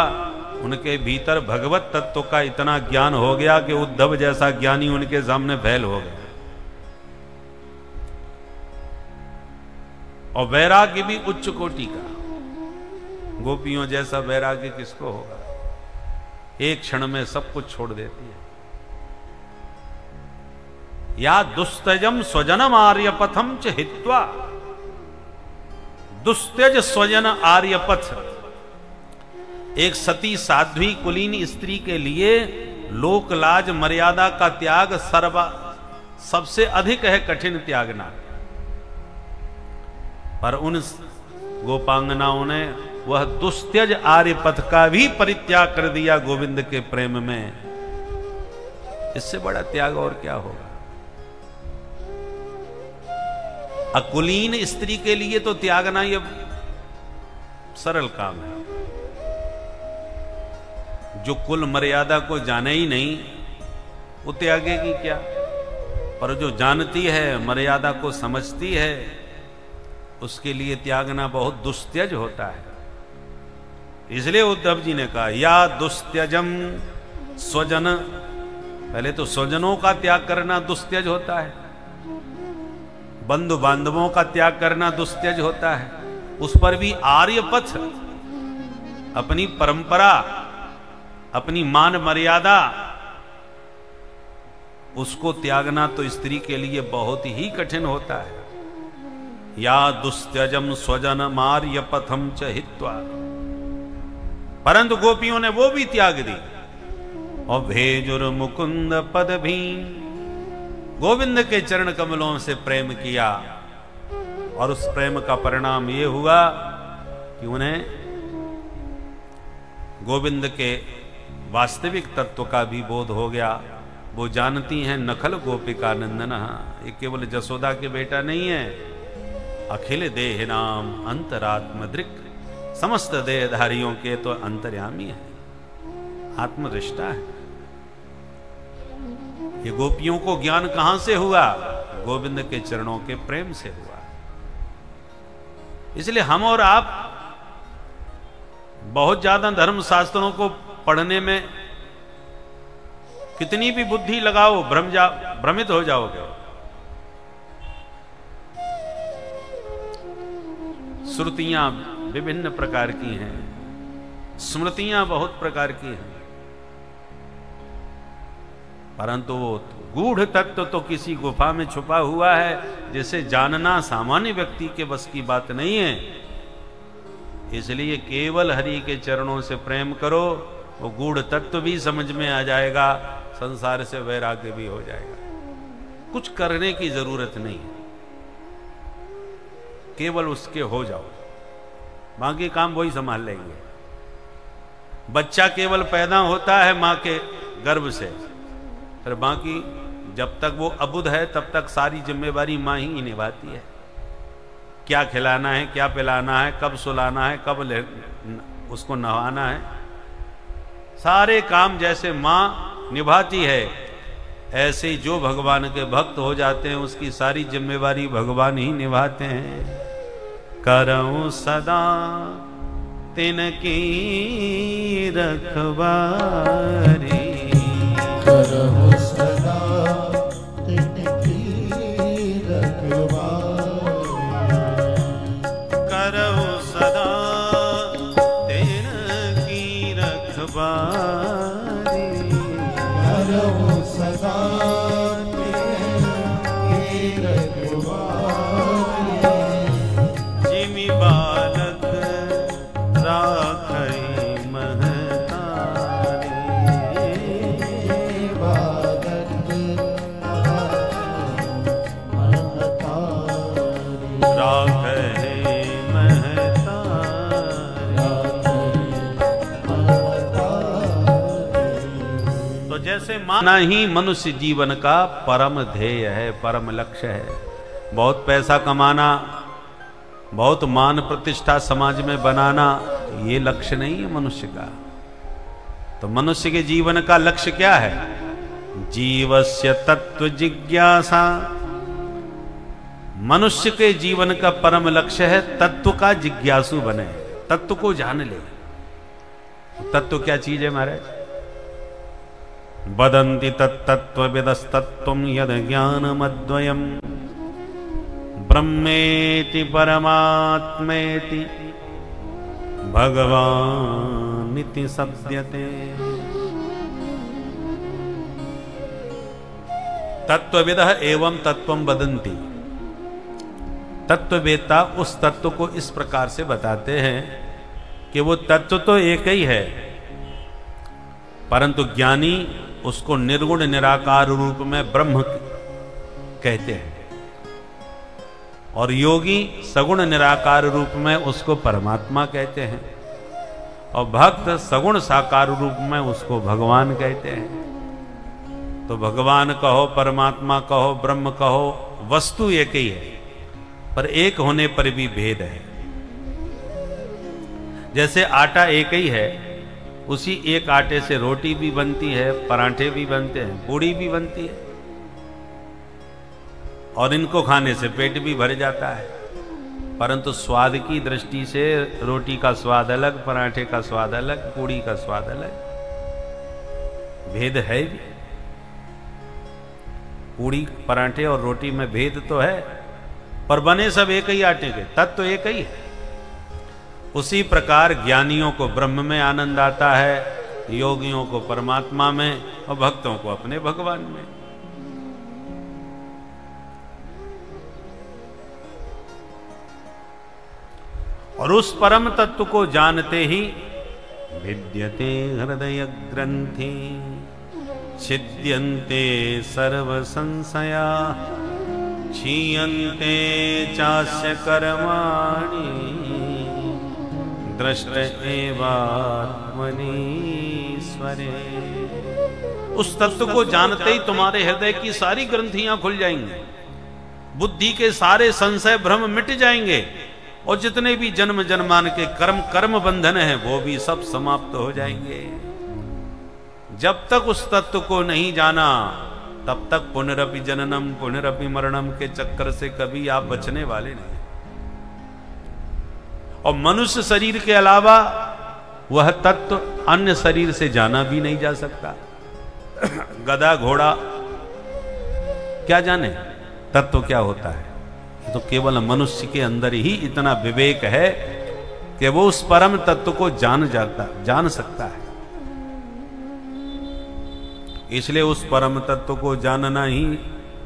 उनके भीतर भगवत तत्व का इतना ज्ञान हो गया कि उद्धव जैसा ज्ञानी उनके सामने फैल हो गया। और वैराग्य भी उच्च कोटि का, गोपियों जैसा वैराग्य किसको होगा? एक क्षण में सब कुछ छोड़ देती है। या दुस्तजम स्वजनम आर्यपथम च हित्वा, दुस्त्यज स्वजन आर्यपथ, एक सती साध्वी कुलीन स्त्री के लिए लोक लाज मर्यादा का त्याग सबसे अधिक है कठिन त्यागना, पर उन गोपांगनाओं ने वह दुस्त्यज आर्यपथ का भी परित्याग कर दिया गोविंद के प्रेम में। इससे बड़ा त्याग और क्या होगा? अकुलीन स्त्री के लिए तो त्यागना ये सरल काम है। जो कुल मर्यादा को जाने ही नहीं वो त्यागेगी क्या, पर जो जानती है, मर्यादा को समझती है, उसके लिए त्यागना बहुत दुस्त्यज होता है। इसलिए उद्धव जी ने कहा या दुस्त्यजम स्वजन, पहले तो स्वजनों का त्याग करना दुस्त्यज होता है, बंधु बांधवों का त्याग करना दुस्त्यज होता है, उस पर भी आर्यपथ, अपनी परंपरा, अपनी मान मर्यादा, उसको त्यागना तो स्त्री के लिए बहुत ही कठिन होता है। या दुस्त्यजम स्वजन मार्यपथम च हित्वा, परंतु गोपियों ने वो भी त्याग दी। और भेजुर मुकुंद पद भी, गोविंद के चरण कमलों से प्रेम किया और उस प्रेम का परिणाम ये हुआ कि उन्हें गोविंद के वास्तविक तत्व का भी बोध हो गया। वो जानती हैं नखल गोपिका नंदन, ये केवल जसोदा के बेटा नहीं है, अखिल देह नाम अंतरात्म दृक्, समस्त देहधारियों के तो अंतर्यामी है, आत्मदृष्टा है। ये गोपियों को ज्ञान कहां से हुआ? गोविंद के चरणों के प्रेम से हुआ। इसलिए हम और आप बहुत ज्यादा धर्म शास्त्रों को पढ़ने में कितनी भी बुद्धि लगाओ भ्रमित हो जाओगे। श्रुतियां विभिन्न प्रकार की हैं, स्मृतियां बहुत प्रकार की हैं, परंतु वो गूढ़ तत्व तो किसी गुफा में छुपा हुआ है, जिसे जानना सामान्य व्यक्ति के बस की बात नहीं है। इसलिए केवल हरि के चरणों से प्रेम करो, वो गूढ़ तत्व भी समझ में आ जाएगा, संसार से वैराग्य भी हो जाएगा। कुछ करने की जरूरत नहीं है, केवल उसके हो जाओ, बाकी काम वही संभाल लेंगे। बच्चा केवल पैदा होता है मां के गर्भ से, फिर बाकी जब तक वो अबुध है तब तक सारी जिम्मेवारी मां ही निभाती है। क्या खिलाना है, क्या पिलाना है, कब सुलाना है, कब उसको नहवाना है, सारे काम जैसे मां निभाती है, ऐसे ही जो भगवान के भक्त हो जाते हैं उसकी सारी जिम्मेवारी भगवान ही निभाते हैं। करऊं सदा तिनकी रखवारी, करहु सदा तिनकी रखवारी, करऊं सदा तिनकी रखवारी, करहु सदा तिनकी रखवारी, जिमि बालक राखई माना ही मनुष्य जीवन का परम ध्येय है, परम लक्ष्य है। बहुत पैसा कमाना, बहुत मान प्रतिष्ठा समाज में बनाना, ये लक्ष्य नहीं है मनुष्य का। तो मनुष्य के जीवन का लक्ष्य क्या है? जीवस्य तत्व जिज्ञासा। मनुष्य के जीवन का परम लक्ष्य है तत्व का जिज्ञासु बने, तत्व को जान ले। तत्व क्या चीज है महाराज? वदन्ति तत्तत्त्वविदस्तत्त्वं यद् ज्ञानमद्वयम् ब्रह्मेति परमात्मेति भगवानिति सप्यते। तत्त्वविदः एवं तत्त्वं वदन्ति। तत्ववेत्ता उस तत्व को इस प्रकार से बताते हैं कि वो तत्व तो एक ही है, परंतु ज्ञानी उसको निर्गुण निराकार रूप में ब्रह्म कहते हैं, और योगी सगुण निराकार रूप में उसको परमात्मा कहते हैं, और भक्त सगुण साकार रूप में उसको भगवान कहते हैं। तो भगवान कहो, परमात्मा कहो, ब्रह्म कहो, वस्तु एक ही है, पर एक होने पर भी भेद है। जैसे आटा एक ही है, उसी एक आटे से रोटी भी बनती है, पराठे भी बनते हैं, पूड़ी भी बनती है, और इनको खाने से पेट भी भर जाता है। परंतु स्वाद की दृष्टि से रोटी का स्वाद अलग, पराठे का स्वाद अलग, पूड़ी का स्वाद अलग, भेद है भी। पूड़ी, पराठे और रोटी में भेद तो है, पर बने सब एक ही आटे के, तत्व एक ही है। उसी प्रकार ज्ञानियों को ब्रह्म में आनंद आता है, योगियों को परमात्मा में, और भक्तों को अपने भगवान में। और उस परम तत्व को जानते ही विद्यते हृदय ग्रंथि छिद्यन्ते सर्व संशया क्षीयन्ते चास्य कर्माणि दृष्ट एवात्मनीश्वरे। उस तत्व को जानते ही तुम्हारे हृदय की सारी ग्रंथियां खुल जाएंगी, बुद्धि के सारे संशय भ्रम मिट जाएंगे, और जितने भी जन्म जन्मान के कर्म बंधन हैं वो भी सब समाप्त हो जाएंगे। जब तक उस तत्व को नहीं जाना, तब तक पुनरपि जननम पुनरपि मरणम के चक्कर से कभी आप बचने वाले नहीं। और मनुष्य शरीर के अलावा वह तत्व अन्य शरीर से जाना भी नहीं जा सकता। गधा घोड़ा क्या जाने तत्व क्या होता है। तो केवल मनुष्य के अंदर ही इतना विवेक है कि वो उस परम तत्व को जान सकता है। इसलिए उस परम तत्व को जानना ही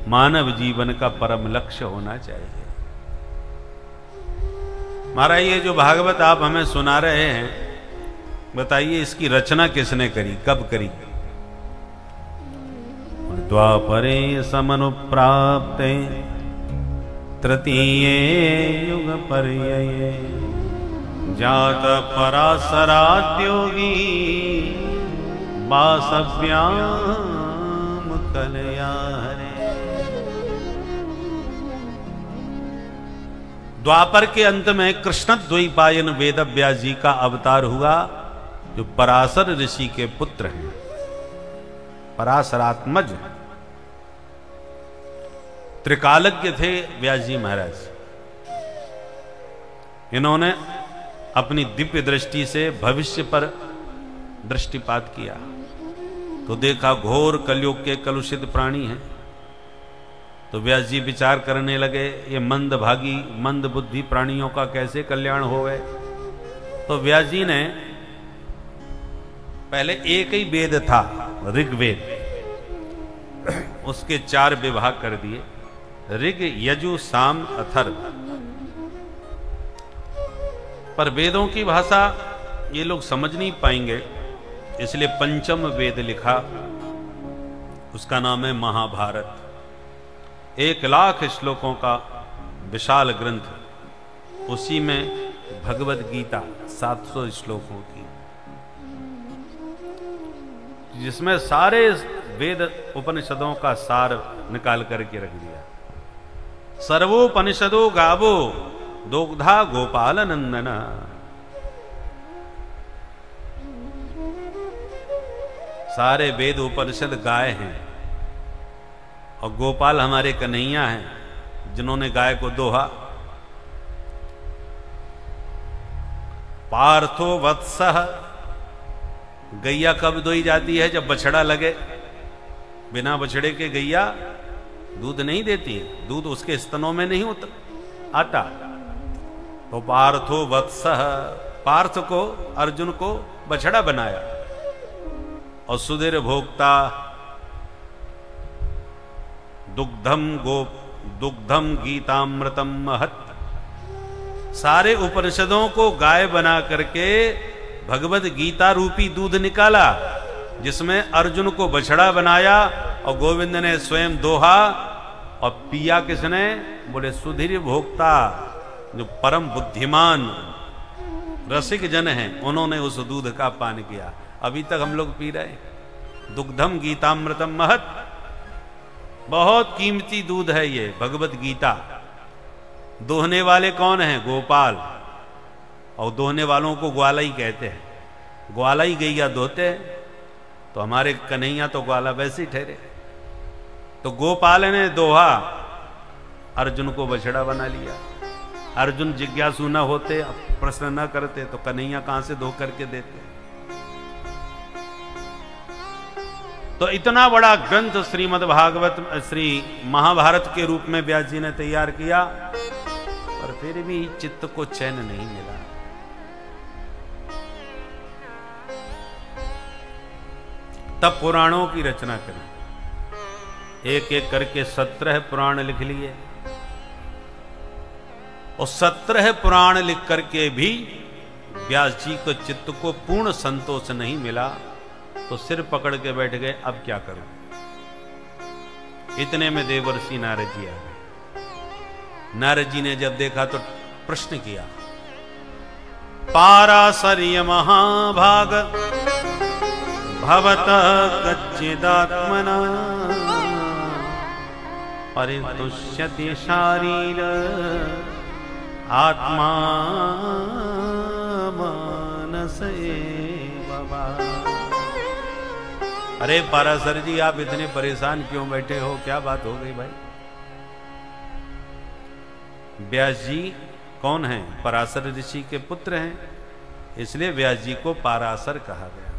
मानव जीवन का परम लक्ष्य होना चाहिए। महाराज ये जो भागवत आप हमें सुना रहे हैं, बताइए इसकी रचना किसने करी, कब करी? द्वापरे समनुप्राप्ते तृतीये युग पर्यये जात पराशराद्योगी वासव्याम कलया हरे। द्वापर के अंत में कृष्ण द्वैपायन वेद व्यास जी का अवतार हुआ, जो पराशर ऋषि के पुत्र हैं, पराशरात्मज त्रिकालज्ञ थे व्यास जी महाराज। इन्होंने अपनी दिव्य दृष्टि से भविष्य पर दृष्टिपात किया तो देखा घोर कलयुग के कलुषित प्राणी हैं। तो व्यास जी विचार करने लगे, ये मंदभागी मंद बुद्धि प्राणियों का कैसे कल्याण होवे। तो व्यास जी ने पहले एक ही वेद था, ऋग्वेद, उसके 4 विभाग कर दिए, ऋग यजु साम अथर्व। पर वेदों की भाषा ये लोग समझ नहीं पाएंगे, इसलिए पंचम वेद लिखा, उसका नाम है महाभारत। 1,00,000 श्लोकों का विशाल ग्रंथ, उसी में भगवद गीता 700 श्लोकों की, जिसमें सारे वेद उपनिषदों का सार निकाल करके रख दिया। सर्वोपनिषदो गावो दोग्धा गोपाल नंदना। सारे वेद उपनिषद गाय हैं और गोपाल हमारे कन्हैया हैं, जिन्होंने गाय को दोहा। पार्थो वत्सः, गैया कब दोई जाती है? जब बछड़ा लगे। बिना बछड़े के गैया दूध नहीं देती, दूध उसके स्तनों में नहीं आता। तो पार्थो वत्सः, पार्थ को, अर्जुन को बछड़ा बनाया। और सुधीर भोक्ता दुग्धम गीतामृतम महत्, सारे उपनिषदों को गाय बना करके भगवद गीता रूपी दूध निकाला, जिसमें अर्जुन को बछड़ा बनाया और गोविंद ने स्वयं दोहा। और पिया किसने? बोले सुधीर भोक्ता, जो परम बुद्धिमान रसिक जन हैं, उन्होंने उस दूध का पान किया। अभी तक हम लोग पी रहे। दुग्धम गीतामृतम महत्, बहुत कीमती दूध है ये भगवत गीता। दोहने वाले कौन हैं? गोपाल। और दोहने वालों को ग्वाला ही कहते हैं। ग्वाला ही गैया दोहते हैं, तो हमारे कन्हैया तो ग्वाला वैसे ही ठहरे। तो गोपाल ने दोहा, अर्जुन को बछड़ा बना लिया। अर्जुन जिज्ञासु न होते, प्रश्न न करते, तो कन्हैया कहां से धो करके देते। तो इतना बड़ा ग्रंथ श्रीमद् भागवत, श्री महाभारत के रूप में व्यास जी ने तैयार किया, पर फिर भी चित्त को चैन नहीं मिला। तब पुराणों की रचना करी, एक एक करके 17 पुराण लिख लिए। और 17 पुराण लिख करके भी व्यास जी को चित्त को पूर्ण संतोष नहीं मिला। तो सिर पकड़ के बैठ गए, अब क्या करूं। इतने में देवर्षि नारद जी आ गए। नारद जी ने जब देखा तो प्रश्न किया, पाराशर्य महाभाग भवत कच्चिदात्मना परितुष्यति शारीर आत्मा मानस एव वा। अरे पाराशर जी, आप इतने परेशान क्यों बैठे हो? क्या बात हो गई भाई? व्यास जी कौन हैं? पराशर ऋषि के पुत्र हैं, इसलिए व्यास जी को पाराशर कहा गया।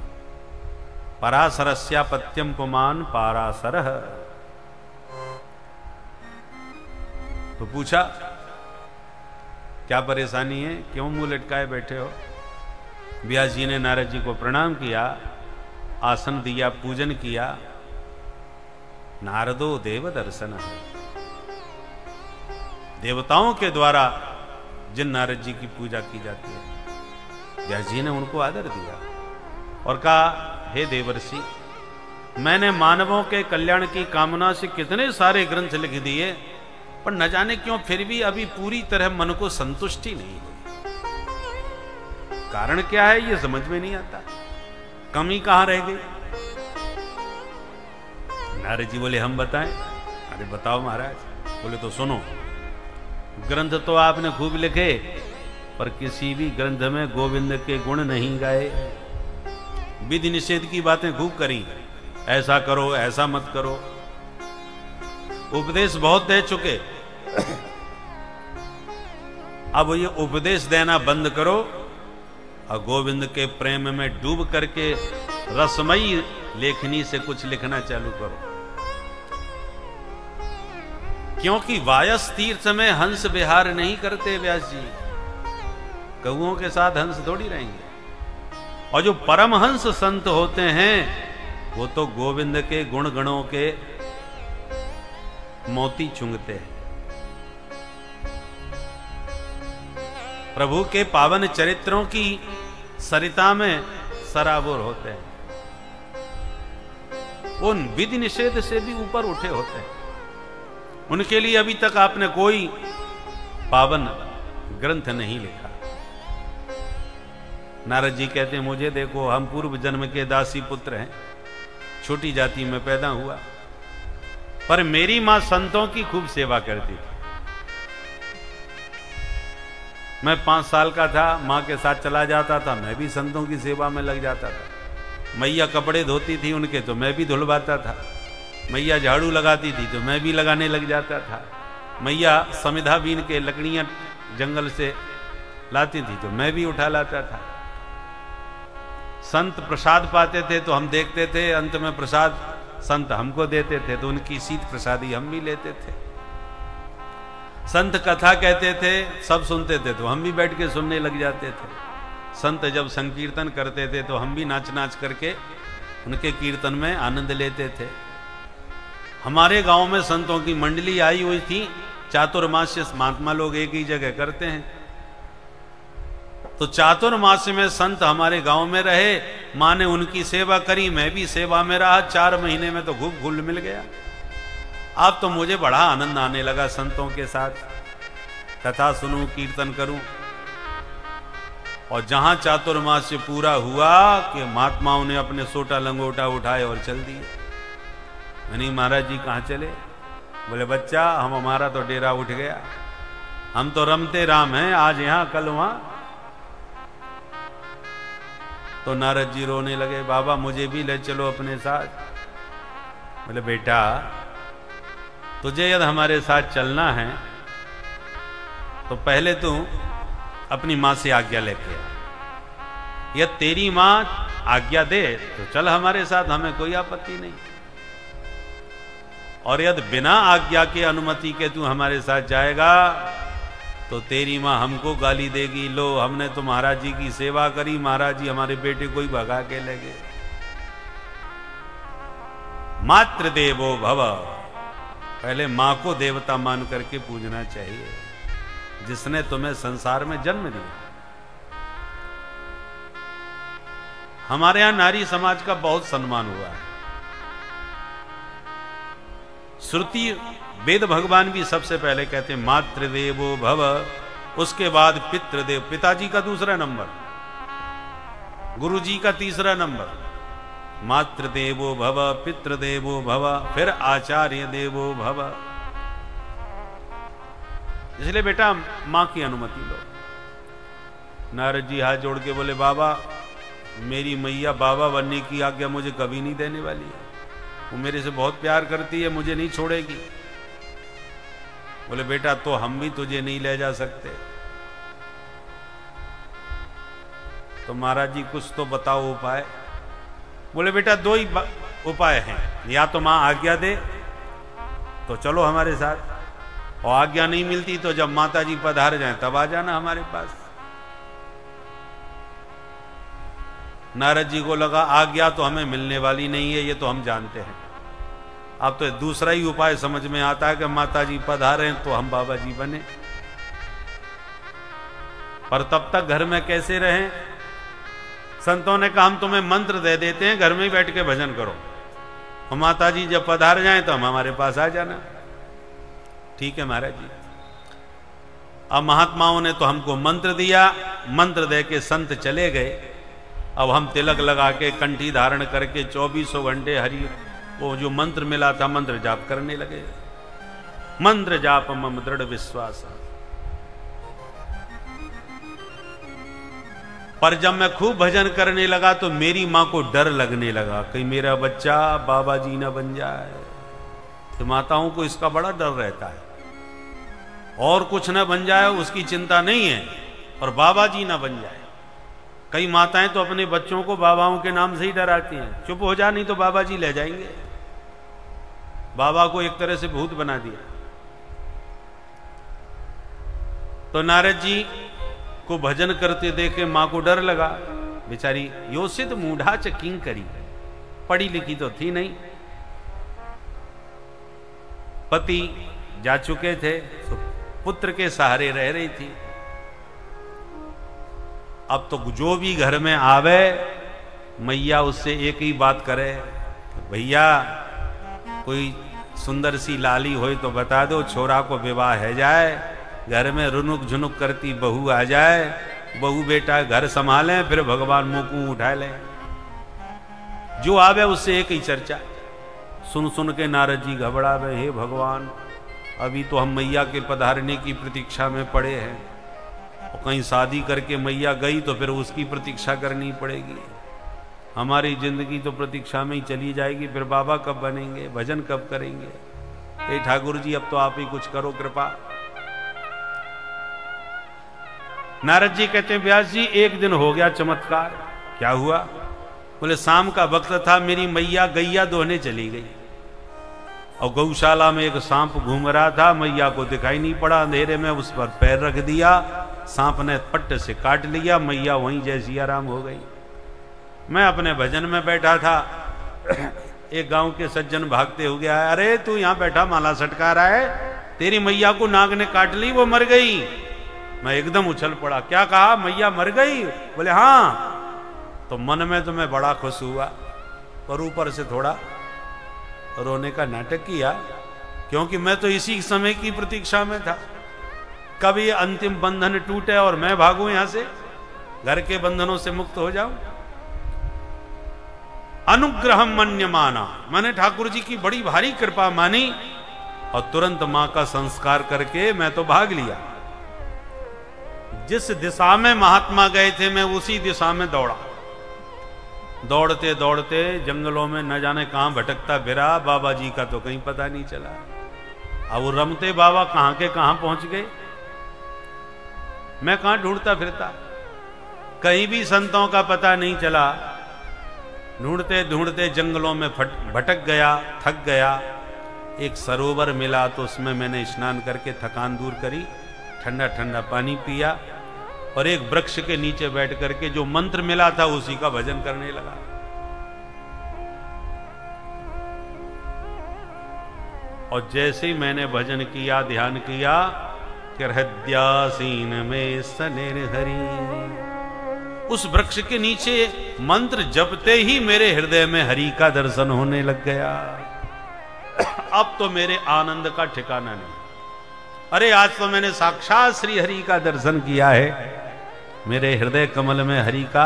पराशरस्यापत्यम पुमान पाराशर। तो पूछा क्या परेशानी है, क्यों मुंह लटकाए बैठे हो। व्यास जी ने नारद जी को प्रणाम किया, आसन दिया, पूजन किया। नारदो देव दर्शन, देवताओं के द्वारा जिन नारद जी की पूजा की जाती है, व्यास जी ने उनको आदर दिया और कहा, हे देवर्षि, मैंने मानवों के कल्याण की कामना से कितने सारे ग्रंथ लिख दिए, पर न जाने क्यों फिर भी अभी पूरी तरह मन को संतुष्टि नहीं हुई। कारण क्या है ये समझ में नहीं आता, कमी कहां रह गई। नारद जी बोले, हम बताएं। अरे बताओ महाराज। बोले, तो सुनो, ग्रंथ तो आपने खूब लिखे, पर किसी भी ग्रंथ में गोविंद के गुण नहीं गाए। विधि निषेध की बातें खूब करी, ऐसा करो, ऐसा मत करो। उपदेश बहुत दे चुके, अब ये उपदेश देना बंद करो और गोविंद के प्रेम में डूब करके रसमयी लेखनी से कुछ लिखना चालू करो। क्योंकि वायस तीर्थ में हंस विहार नहीं करते व्यास जी, कौओं के साथ हंस थोड़ी रहेंगे। और जो परमहंस संत होते हैं वो तो गोविंद के गुण गणों के मोती चुंगते हैं, प्रभु के पावन चरित्रों की सरिता में सराबोर होते हैं, उन विधि निषेध से भी ऊपर उठे होते हैं। उनके लिए अभी तक आपने कोई पावन ग्रंथ नहीं लिखा। नारद जी कहते हैं, मुझे देखो, हम पूर्व जन्म के दासी पुत्र हैं, छोटी जाति में पैदा हुआ, पर मेरी मां संतों की खूब सेवा करती थी। मैं 5 साल का था, मां के साथ चला जाता था, मैं भी संतों की सेवा में लग जाता था। मैया कपड़े धोती थी उनके, तो मैं भी धुलवाता था। मैया झाड़ू लगाती थी तो मैं भी लगाने लग जाता था। मैया समिधा बीन के लकड़ियां जंगल से लाती थी तो मैं भी उठा लाता था। संत प्रसाद पाते थे तो हम देखते थे, अंत में प्रसाद संत हमको देते थे तो उनकी शीत प्रसादी हम भी लेते थे। संत कथा कहते थे, सब सुनते थे तो हम भी बैठ के सुनने लग जाते थे। संत जब संकीर्तन करते थे तो हम भी नाच नाच करके उनके कीर्तन में आनंद लेते थे। हमारे गांव में संतों की मंडली आई हुई थी, चातुर्मास्य महात्मा लोग एक ही जगह करते हैं, तो चातुर्मास्य में संत हमारे गांव में रहे। मां ने उनकी सेवा करी, मैं भी सेवा में रहा। 4 महीने में तो खूब घुल मिल गया। अब तो मुझे बड़ा आनंद आने लगा संतों के साथ, कथा सुनूं, कीर्तन करूं। और जहां चातुर्मास्य पूरा हुआ कि महात्माओं ने अपने सोटा लंगोटा उठाए और चल दिए। नहीं महाराज जी कहां चले? बोले, बच्चा, हमारा तो डेरा उठ गया, हम तो रमते राम हैं, आज यहां कल वहां। तो नारद जी रोने लगे, बाबा मुझे भी ले चलो अपने साथ। बोले, बेटा, तुझे यदि हमारे साथ चलना है तो पहले तू अपनी मां से आज्ञा लेके आ। यदि तेरी मां आज्ञा दे तो चल हमारे साथ, हमें कोई आपत्ति नहीं। और यदि बिना आज्ञा के, अनुमति के तू हमारे साथ जाएगा तो तेरी मां हमको गाली देगी, लो हमने तो महाराज जी की सेवा करी, महाराज जी हमारे बेटे को ही भगा के ले गए। मातृदेवो भव, पहले मां को देवता मान करके पूजना चाहिए, जिसने तुम्हें संसार में जन्म दिया। हमारे यहां नारी समाज का बहुत सम्मान हुआ है। श्रुति वेद भगवान भी सबसे पहले कहते हैं मातृदेवो भव, उसके बाद पितृदेव, पिताजी का दूसरा नंबर, गुरुजी का तीसरा नंबर, मातृदेवो भव, पितृदेवो भव, फिर आचार्य देवो भव। इसलिए बेटा मां की अनुमति लो। नारद जी हाथ जोड़ के बोले, बाबा मेरी मैया बाबा बनने की आज्ञा मुझे कभी नहीं देने वाली है, वो मेरे से बहुत प्यार करती है, मुझे नहीं छोड़ेगी। बोले, बेटा तो हम भी तुझे नहीं ले जा सकते। तो महाराज जी कुछ तो बताओ उपाय। बोले बेटा दो ही उपाय हैं, या तो मां आज्ञा दे तो चलो हमारे साथ, और आज्ञा नहीं मिलती तो जब माता जी पधार जाए तब आ जाना हमारे पास। नारद जी को लगा आज्ञा तो हमें मिलने वाली नहीं है, ये तो हम जानते हैं। अब तो दूसरा ही उपाय समझ में आता है कि माता जी पधारे तो हम बाबा जी बने, पर तब तक घर में कैसे रहें? संतों ने कहा हम तुम्हें मंत्र दे देते हैं, घर में ही बैठ के भजन करो, और माता जी जब पधार जाएं तो हम हमारे पास आ जाना। ठीक है महाराज जी। अब महात्माओं ने तो हमको मंत्र दिया, मंत्र दे के संत चले गए। अब हम तिलक लगा के कंठी धारण करके 24 घंटे हरि वो जो मंत्र मिला था मंत्र जाप करने लगे। मंत्र जाप मम दृढ़ विश्वास। पर जब मैं खूब भजन करने लगा तो मेरी मां को डर लगने लगा, कहीं मेरा बच्चा बाबा जी ना बन जाए। तो माताओं को इसका बड़ा डर रहता है, और कुछ ना बन जाए उसकी चिंता नहीं है, और बाबा जी ना बन जाए। कई माताएं तो अपने बच्चों को बाबाओं के नाम से ही डराती हैं, चुप हो जा नहीं तो बाबा जी ले जाएंगे। बाबा को एक तरह से भूत बना दिया। तो नारद जी को भजन करते देखे मां को डर लगा, बेचारी योषित मूढ़ा च किंकरी, पढ़ी लिखी तो थी नहीं, पति जा चुके थे तो पुत्र के सहारे रह रही थी। अब तो जो भी घर में आवे मैया उससे एक ही बात करे, भैया कोई सुंदर सी लाली हो तो बता दो, छोरा को विवाह है जाए, घर में रुनुक झुनुक करती बहू आ जाए, बहू बेटा घर संभालें, फिर भगवान मुंह को उठा लें। जो आवे उससे एक ही चर्चा। सुन सुन के नारद जी घबरावे, हे भगवान अभी तो हम मैया के पधारने की प्रतीक्षा में पड़े हैं, और कहीं शादी करके मैया गई तो फिर उसकी प्रतीक्षा करनी पड़ेगी, हमारी जिंदगी तो प्रतीक्षा में ही चली जाएगी, फिर बाबा कब बनेंगे, भजन कब करेंगे। हे ठाकुर जी अब तो आप ही कुछ करो कृपा। नारद जी कहते हैं व्यास जी एक दिन हो गया चमत्कार। क्या हुआ? बोले शाम का वक्त था, मेरी मैया गैया दोहने चली गई, और गौशाला में एक सांप घूम रहा था, मैया को दिखाई नहीं पड़ा, अंधेरे में उस पर पैर रख दिया, सांप ने पट्ट से काट लिया, मैया वहीं जैसी आराम हो गई। मैं अपने भजन में बैठा था, एक गांव के सज्जन भागते हुए आए, अरे तू यहां बैठा माला सटका रहा है, तेरी मैया को नाग ने काट ली, वो मर गई। मैं एकदम उछल पड़ा, क्या कहा मैया मर गई? बोले हाँ। तो मन में तो मैं बड़ा खुश हुआ, पर ऊपर से थोड़ा रोने का नाटक किया, क्योंकि मैं तो इसी समय की प्रतीक्षा में था, कभी अंतिम बंधन टूटे और मैं भागूं यहां से, घर के बंधनों से मुक्त हो जाऊं। अनुग्रहम मन्य माना, मैंने ठाकुर जी की बड़ी भारी कृपा मानी, और तुरंत मां का संस्कार करके मैं तो भाग लिया। जिस दिशा में महात्मा गए थे मैं उसी दिशा में दौड़ा। दौड़ते दौड़ते जंगलों में न जाने कहां भटकता फिरा, बाबा जी का तो कहीं पता नहीं चला। अब वो रमते बाबा कहां के कहां पहुंच गए, मैं कहां ढूंढता फिरता, कहीं भी संतों का पता नहीं चला। ढूंढते ढूंढते जंगलों में भटक गया, थक गया। एक सरोवर मिला तो उसमें मैंने स्नान करके थकान दूर करी, ठंडा ठंडा पानी पिया, और एक वृक्ष के नीचे बैठ करके जो मंत्र मिला था उसी का भजन करने लगा। और जैसे ही मैंने भजन किया, ध्यान किया कि हृदयासीन में सनेर हरि, उस वृक्ष के नीचे मंत्र जपते ही मेरे हृदय में हरि का दर्शन होने लग गया। अब तो मेरे आनंद का ठिकाना नहीं। अरे आज तो मैंने साक्षात श्री हरि का दर्शन किया है, मेरे हृदय कमल में हरि का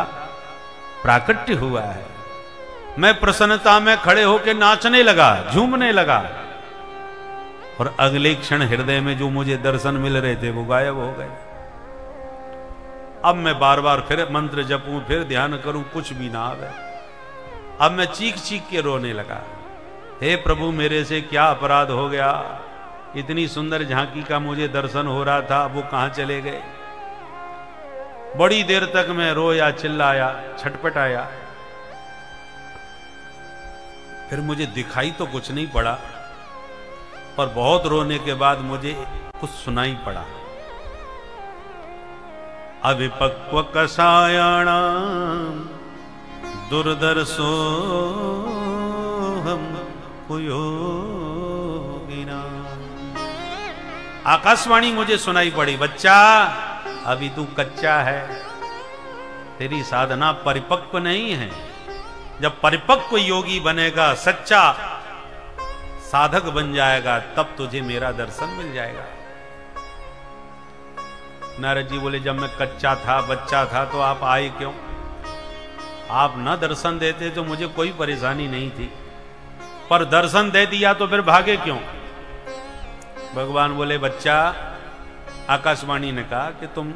प्राकट्य हुआ है। मैं प्रसन्नता में खड़े होकर नाचने लगा, झूमने लगा, और अगले क्षण हृदय में जो मुझे दर्शन मिल रहे थे वो गायब हो गए। अब मैं बार बार फिर मंत्र जपूं, फिर ध्यान करूं, कुछ भी ना आवे। अब मैं चीख चीख के रोने लगा, हे प्रभु मेरे से क्या अपराध हो गया, इतनी सुंदर झांकी का मुझे दर्शन हो रहा था, वो कहां चले गए। बड़ी देर तक मैं रोया, चिल्लाया, छटपटाया। फिर मुझे दिखाई तो कुछ नहीं पड़ा, पर बहुत रोने के बाद मुझे कुछ सुनाई पड़ा। अविपक्व कषायाणाम दुर्दर्शो हम कुयोगिना। आकाशवाणी मुझे सुनाई पड़ी, बच्चा अभी तू कच्चा है, तेरी साधना परिपक्व नहीं है। जब परिपक्व योगी बनेगा, सच्चा साधक बन जाएगा, तब तुझे मेरा दर्शन मिल जाएगा। नारद जी बोले, जब मैं कच्चा था, बच्चा था, तो आप आए क्यों? आप न दर्शन देते तो मुझे कोई परेशानी नहीं थी, पर दर्शन दे दिया तो फिर भागे क्यों? भगवान बोले, बच्चा, आकाशवाणी ने कहा कि तुम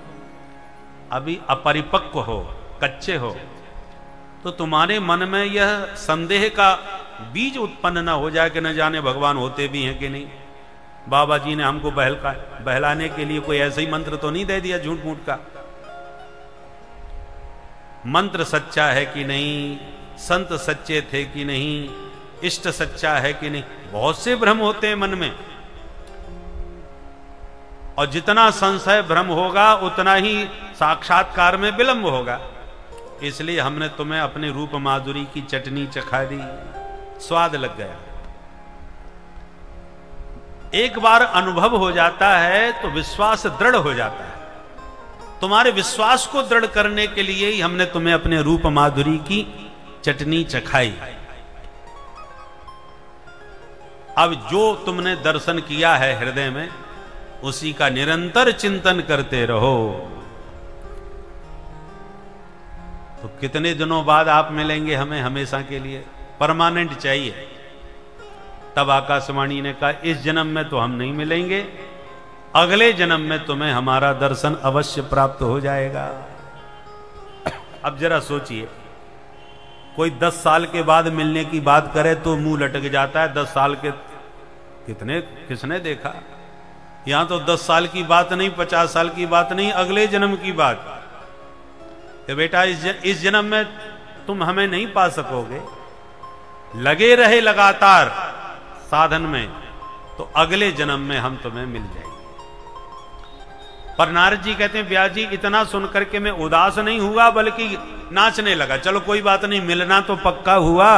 अभी अपरिपक्व हो, कच्चे हो, तो तुम्हारे मन में यह संदेह का बीज उत्पन्न न हो जाए कि न जाने भगवान होते भी हैं कि नहीं। बाबा जी ने हमको बहलाने के लिए कोई ऐसा ही मंत्र तो नहीं दे दिया झूठ मूठ का। मंत्र सच्चा है कि नहीं, संत सच्चे थे कि नहीं, इष्ट सच्चा है कि नहीं, बहुत से भ्रम होते हैं मन में, और जितना संशय भ्रम होगा उतना ही साक्षात्कार में विलंब होगा। इसलिए हमने तुम्हें अपने रूप माधुरी की चटनी चखा दी, स्वाद लग गया। एक बार अनुभव हो जाता है तो विश्वास दृढ़ हो जाता है। तुम्हारे विश्वास को दृढ़ करने के लिए ही हमने तुम्हें अपने रूप माधुरी की चटनी चखाई। अब जो तुमने दर्शन किया है हृदय में, उसी का निरंतर चिंतन करते रहो। तो कितने दिनों बाद आप मिलेंगे हमें हमेशा के लिए? परमानेंट चाहिए। तब आकाशवाणी ने कहा, इस जन्म में तो हम नहीं मिलेंगे, अगले जन्म में तुम्हें हमारा दर्शन अवश्य प्राप्त हो जाएगा। अब जरा सोचिए, कोई 10 साल के बाद मिलने की बात करे तो मुंह लटक जाता है। 10 साल के किसने देखा? यहां तो 10 साल की बात नहीं, 50 साल की बात नहीं, अगले जन्म की बात कि बेटा इस जन्म में तुम हमें नहीं पा सकोगे, लगे रहे लगातार साधन में, तो अगले जन्म में हम तुम्हें मिल जाएंगे। पर नारद जी कहते हैं, व्यास जी, इतना सुनकर के मैं उदास नहीं हुआ, बल्कि नाचने लगा। चलो कोई बात नहीं, मिलना तो पक्का हुआ,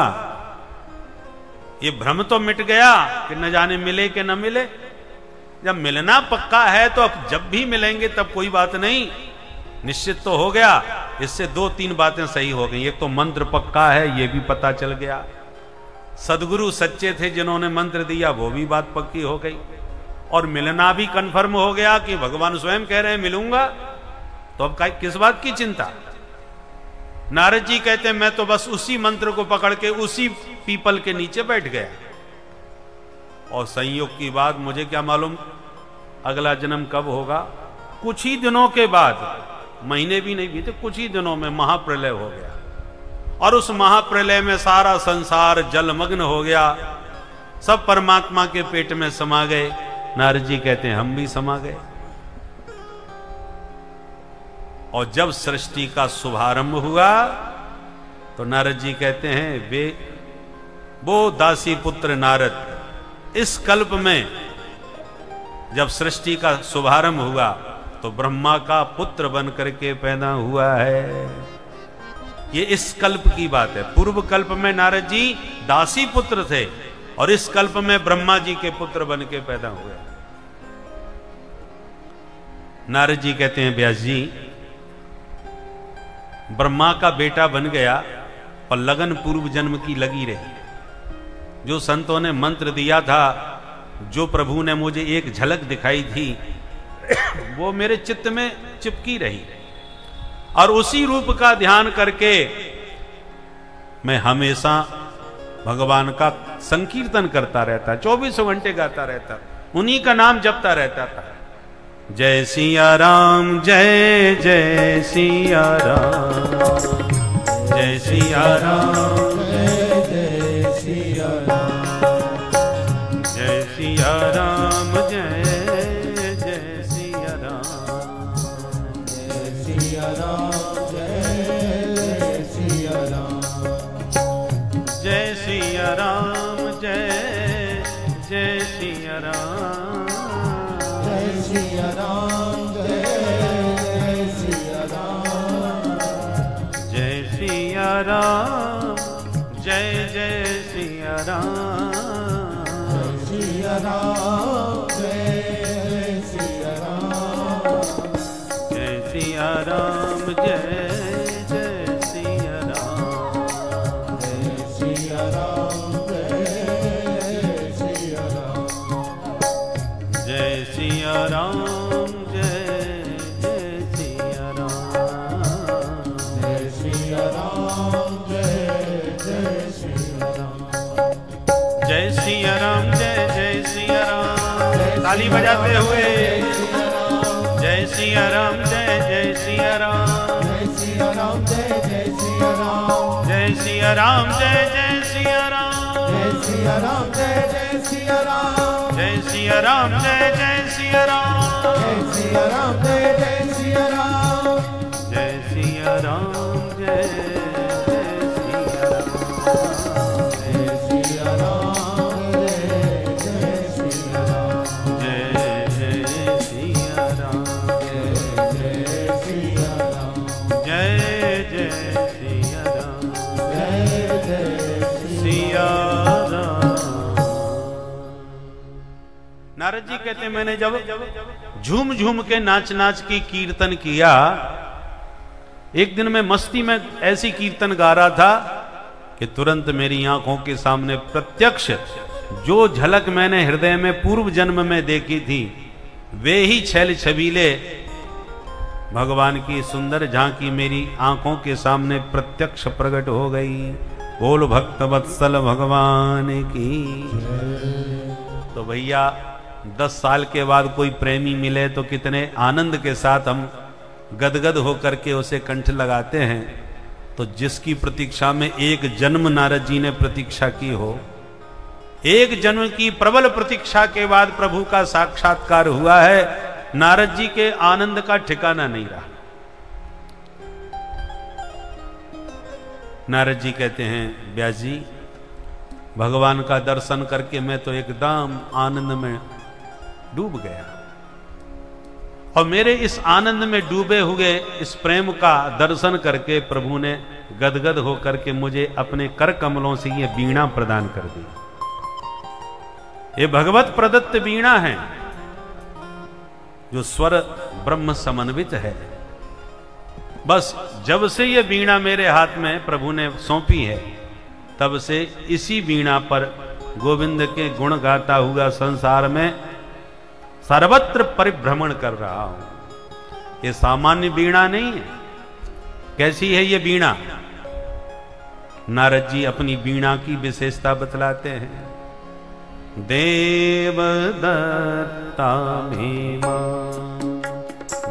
ये भ्रम तो मिट गया कि न जाने मिले कि न मिले। जब मिलना पक्का है तो अब जब भी मिलेंगे तब कोई बात नहीं, निश्चित तो हो गया। इससे 2-3 बातें सही हो गई। एक तो मंत्र पक्का है, ये भी पता चल गया। सदगुरु सच्चे थे जिन्होंने मंत्र दिया, वो भी बात पक्की हो गई। और मिलना भी कन्फर्म हो गया कि भगवान स्वयं कह रहे हैं मिलूंगा, तो अब किस बात की चिंता? नारद जी कहते हैं, मैं तो बस उसी मंत्र को पकड़ के उसी पीपल के नीचे बैठ गया। और संयोग की बात, मुझे क्या मालूम अगला जन्म कब होगा। कुछ ही दिनों के बाद, महीने भी नहीं बीते, कुछ ही दिनों में महाप्रलय हो गया। और उस महाप्रलय में सारा संसार जलमग्न हो गया, सब परमात्मा के पेट में समा गए। नारद जी कहते हैं, हम भी समा गए। और जब सृष्टि का शुभारंभ हुआ तो नारद जी कहते हैं, वो दासी पुत्र नारद इस कल्प में जब सृष्टि का शुभारंभ हुआ तो ब्रह्मा का पुत्र बन करके पैदा हुआ है। ये इस कल्प की बात है। पूर्व कल्प में नारद जी दासी पुत्र थे और इस कल्प में ब्रह्मा जी के पुत्र बन के पैदा हुए। नारद जी कहते हैं, व्यास जी, ब्रह्मा का बेटा बन गया पर लगन पूर्व जन्म की लगी रही। जो संतों ने मंत्र दिया था, जो प्रभु ने मुझे एक झलक दिखाई थी, वो मेरे चित्त में चिपकी रही। और उसी रूप का ध्यान करके मैं हमेशा भगवान का संकीर्तन करता रहता, 24 घंटे गाता रहता, उन्हीं का नाम जपता रहता था। जय सिया राम, जय जय सिया राम, जय सिया राम, जय जय सिया राम, जय सिया राम, जय जय सिया राम, जय सिया राम, जय सिया राम, जय सिया राम, सिया राम, जय सिया राम, जय सिया राम, जय सिया राम, जय जय सिया राम, सिया राम, जय सिया राम, जय सिया राम, जय जय सिया राम, जय सिया राम, जय सिया राम, जय सिया राम, जय जय सिया राम, जय सिया राम, जय सिया राम, जय सिया राम, जय जय सिया राम, ताली बजाते हुए जय सिया राम, जय जय सिया राम, जय सिया राम, जय सिया राम, जय सिया राम, जय जय सिया राम, जय सिया राम, जय सिया राम, जय सिया राम, जय जय सिया राम, जय सिया राम, जय सिया राम, जय सिया राम, जय जय सिया राम, जय सिया राम, जय जय सिया राम, जय सिया राम, जय जय सिया राम, जय जय सिया राम। नारद जी कहते हैं मैंने जब झूम झूम के नाच नाच की कीर्तन किया, एक दिन मैं मस्ती में ऐसी कीर्तन गा रहा था कि तुरंत मेरी आंखों के सामने प्रत्यक्ष जो झलक मैंने हृदय में पूर्व जन्म में देखी थी, वे ही छैल छबीले भगवान की सुंदर झांकी मेरी आंखों के सामने प्रत्यक्ष प्रकट हो गई। बोल भक्त वत्सल भगवान की। तो भैया 10 साल के बाद कोई प्रेमी मिले तो कितने आनंद के साथ हम गदगद होकर के उसे कंठ लगाते हैं। तो जिसकी प्रतीक्षा में एक जन्म नारद जी ने प्रतीक्षा की हो, एक जन्म की प्रबल प्रतीक्षा के बाद प्रभु का साक्षात्कार हुआ है, नारद जी के आनंद का ठिकाना नहीं रहा। नारद जी कहते हैं व्यास जी, भगवान का दर्शन करके मैं तो एकदम आनंद में डूब गया, और मेरे इस आनंद में डूबे हुए इस प्रेम का दर्शन करके प्रभु ने गदगद होकर के मुझे अपने कर कमलों से ये वीणा प्रदान कर दी। ये भगवत प्रदत्त वीणा है जो स्वर ब्रह्म समन्वित है। बस जब से ये वीणा मेरे हाथ में प्रभु ने सौंपी है, तब से इसी वीणा पर गोविंद के गुण गाता हुआ संसार में सर्वत्र परिभ्रमण कर रहा हूं। ये सामान्य वीणा नहीं है। कैसी है ये वीणा? नारद जी अपनी वीणा की विशेषता बतलाते हैं। देवदत्ता भीमा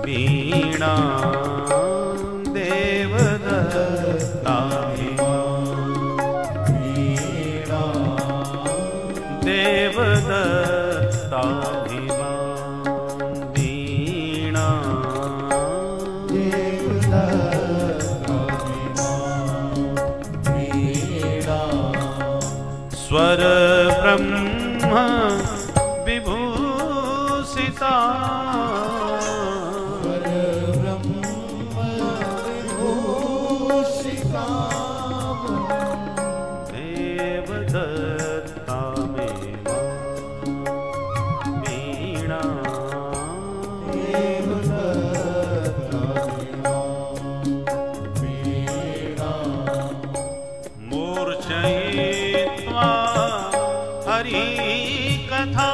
वीणा, देवदत्ता भीमा वीणा, देवदत्ता भीमा वीणा, देवदत्ता भीमा वीणा, स्वर ब्रह्म विभूषिता, देवदत्ता भीमा वीणा, देवदत्ता भीमा वीणा, मूर्छयित्वा हरि कथा,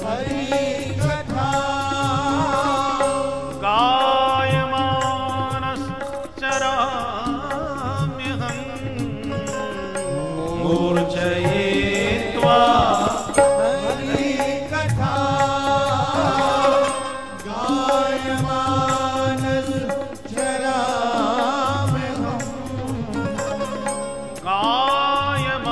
हरि कथा, गायमानश्चराम्यहम्, मूर्छयित्वा हरि कथा, गायमानश्चराम्यहम्, गायमानश्चराम्यहम्,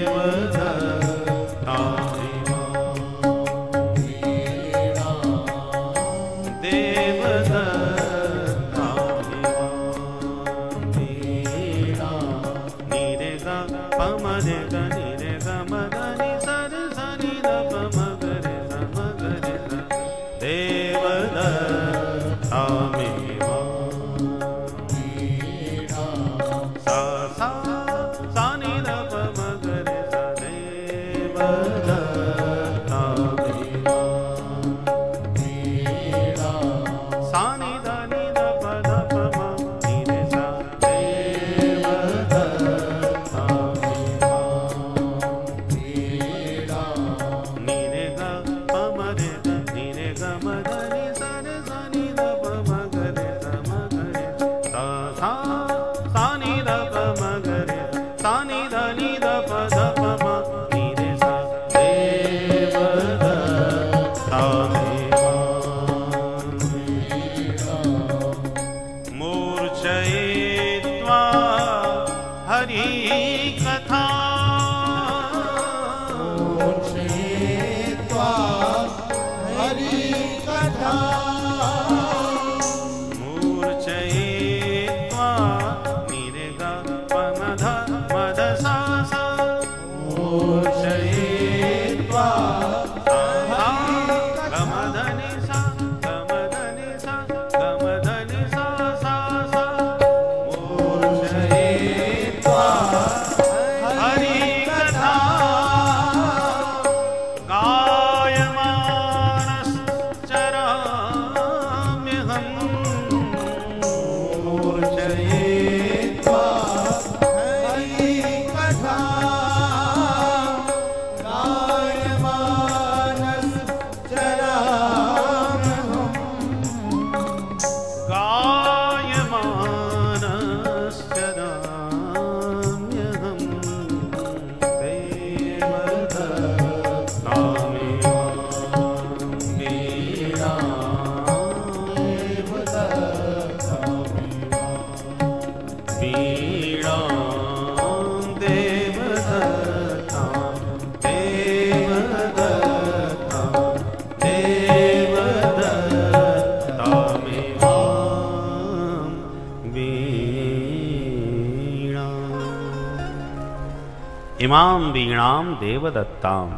देवदत्ता भीमा वीणा, देवदत्ता मधनि सनि सनि द प म ग रे स म ग रे सा सा सा नि द प म ग रे सा नि ध नि द प ध प म नि रे सा देवदत्ता मूर्छयित्वा हरि कथा मूर्छयित्वा निरेगा पमध मद सा सा मूर्छयित्वा गमधनि सा गमधनि सा गमधनि सा सा सा मूर्छयित्वा हरि कथा गायमानश्चराम्यहम् मूर्छयित्वा हरि कथा गायमानश्चराम्यहम् देवदत्तां इमाम वीणाम देवदत्ताम।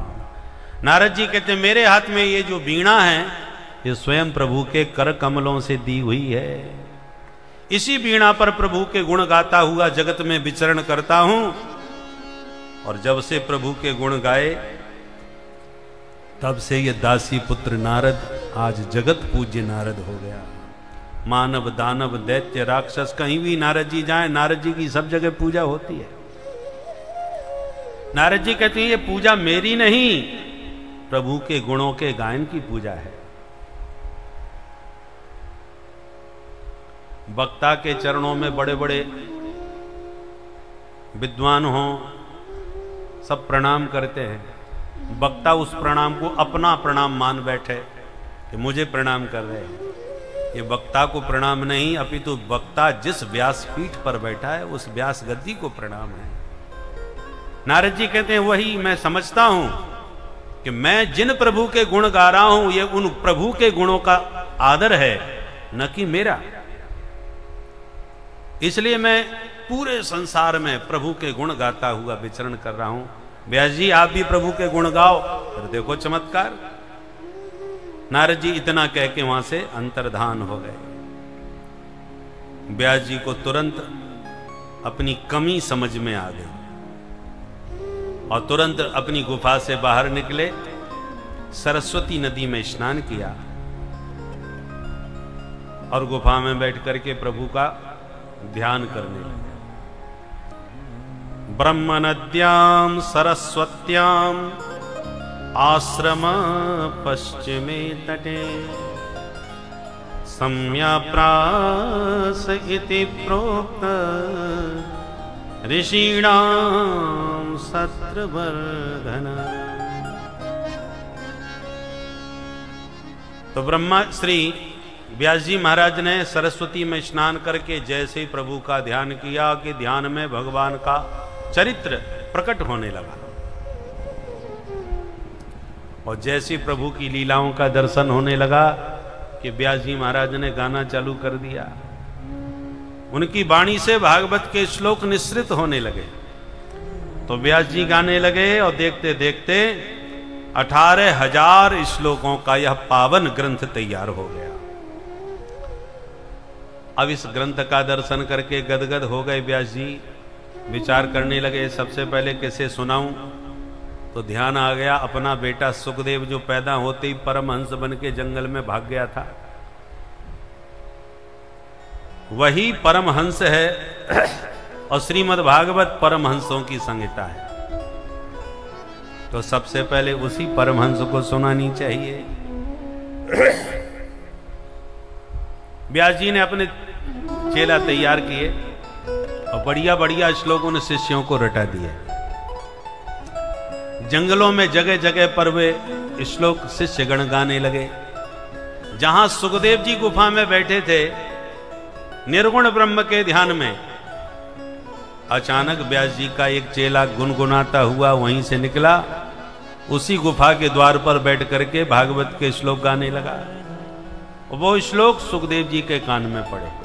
नारद जी कहते मेरे हाथ में ये जो वीणा है ये स्वयं प्रभु के कर कमलों से दी हुई है। इसी वीणा पर प्रभु के गुण गाता हुआ जगत में विचरण करता हूं। और जब से प्रभु के गुण गाए तब से ये दासी पुत्र नारद आज जगत पूज्य नारद हो गया। मानव दानव दैत्य राक्षस कहीं भी नारद जी जाएं, नारद जी की सब जगह पूजा होती है। नारद जी कहते हैं ये पूजा मेरी नहीं, प्रभु के गुणों के गायन की पूजा है। वक्ता के चरणों में बड़े बड़े विद्वान हों, सब प्रणाम करते हैं। वक्ता उस प्रणाम को अपना प्रणाम मान बैठे कि मुझे प्रणाम कर रहे हैं। ये वक्ता को प्रणाम नहीं, अपितु वक्ता जिस व्यासपीठ पर बैठा है उस व्यास गद्दी को प्रणाम है। नारद जी कहते हैं वही मैं समझता हूं कि मैं जिन प्रभु के गुण गा रहा हूं ये उन प्रभु के गुणों का आदर है, न कि मेरा। इसलिए मैं पूरे संसार में प्रभु के गुण गाता हुआ विचरण कर रहा हूं। व्यास जी आप भी प्रभु के गुण गाओ, फिर देखो चमत्कार। नारद जी इतना कह के वहां से अंतर्धान हो गए। व्यास जी को तुरंत अपनी कमी समझ में आ गई और तुरंत अपनी गुफा से बाहर निकले, सरस्वती नदी में स्नान किया और गुफा में बैठ करके प्रभु का ध्यान करने लगे। ब्रह्म नद्याम सरस्वत्याम आश्रम पश्चिमे तटे सम्याप्रास इति प्रोक्त ऋषीणाम सत्रवर्धन। तो ब्रह्मा श्री व्यास जी महाराज ने सरस्वती में स्नान करके जैसे ही प्रभु का ध्यान किया कि ध्यान में भगवान का चरित्र प्रकट होने लगा और जैसे प्रभु की लीलाओं का दर्शन होने लगा कि व्यास जी महाराज ने गाना चालू कर दिया। उनकी वाणी से भागवत के श्लोक निश्रित होने लगे तो व्यास जी गाने लगे और देखते देखते 18,000 श्लोकों का यह पावन ग्रंथ तैयार हो गया। अब इस ग्रंथ का दर्शन करके गदगद हो गए व्यास जी। विचार करने लगे सबसे पहले कैसे सुनाऊं, तो ध्यान आ गया अपना बेटा सुखदेव जो पैदा होते ही परमहंस बन के जंगल में भाग गया था, वही परमहंस है और श्रीमद् भागवत परमहंसों की संहिता है। तो सबसे पहले उसी परमहंस को सुनानी चाहिए। व्यास जी ने अपने चेला तैयार किए और बढ़िया बढ़िया श्लोकों ने शिष्यों को रटा दिए। जंगलों में जगह जगह पर वे श्लोक शिष्य गण गाने लगे। जहां सुखदेव जी गुफा में बैठे थे निर्गुण ब्रह्म के ध्यान में, अचानक व्यास जी का एक चेला गुनगुनाता हुआ वहीं से निकला, उसी गुफा के द्वार पर बैठ करके भागवत के श्लोक गाने लगा। वो श्लोक सुखदेव जी के कान में पड़े।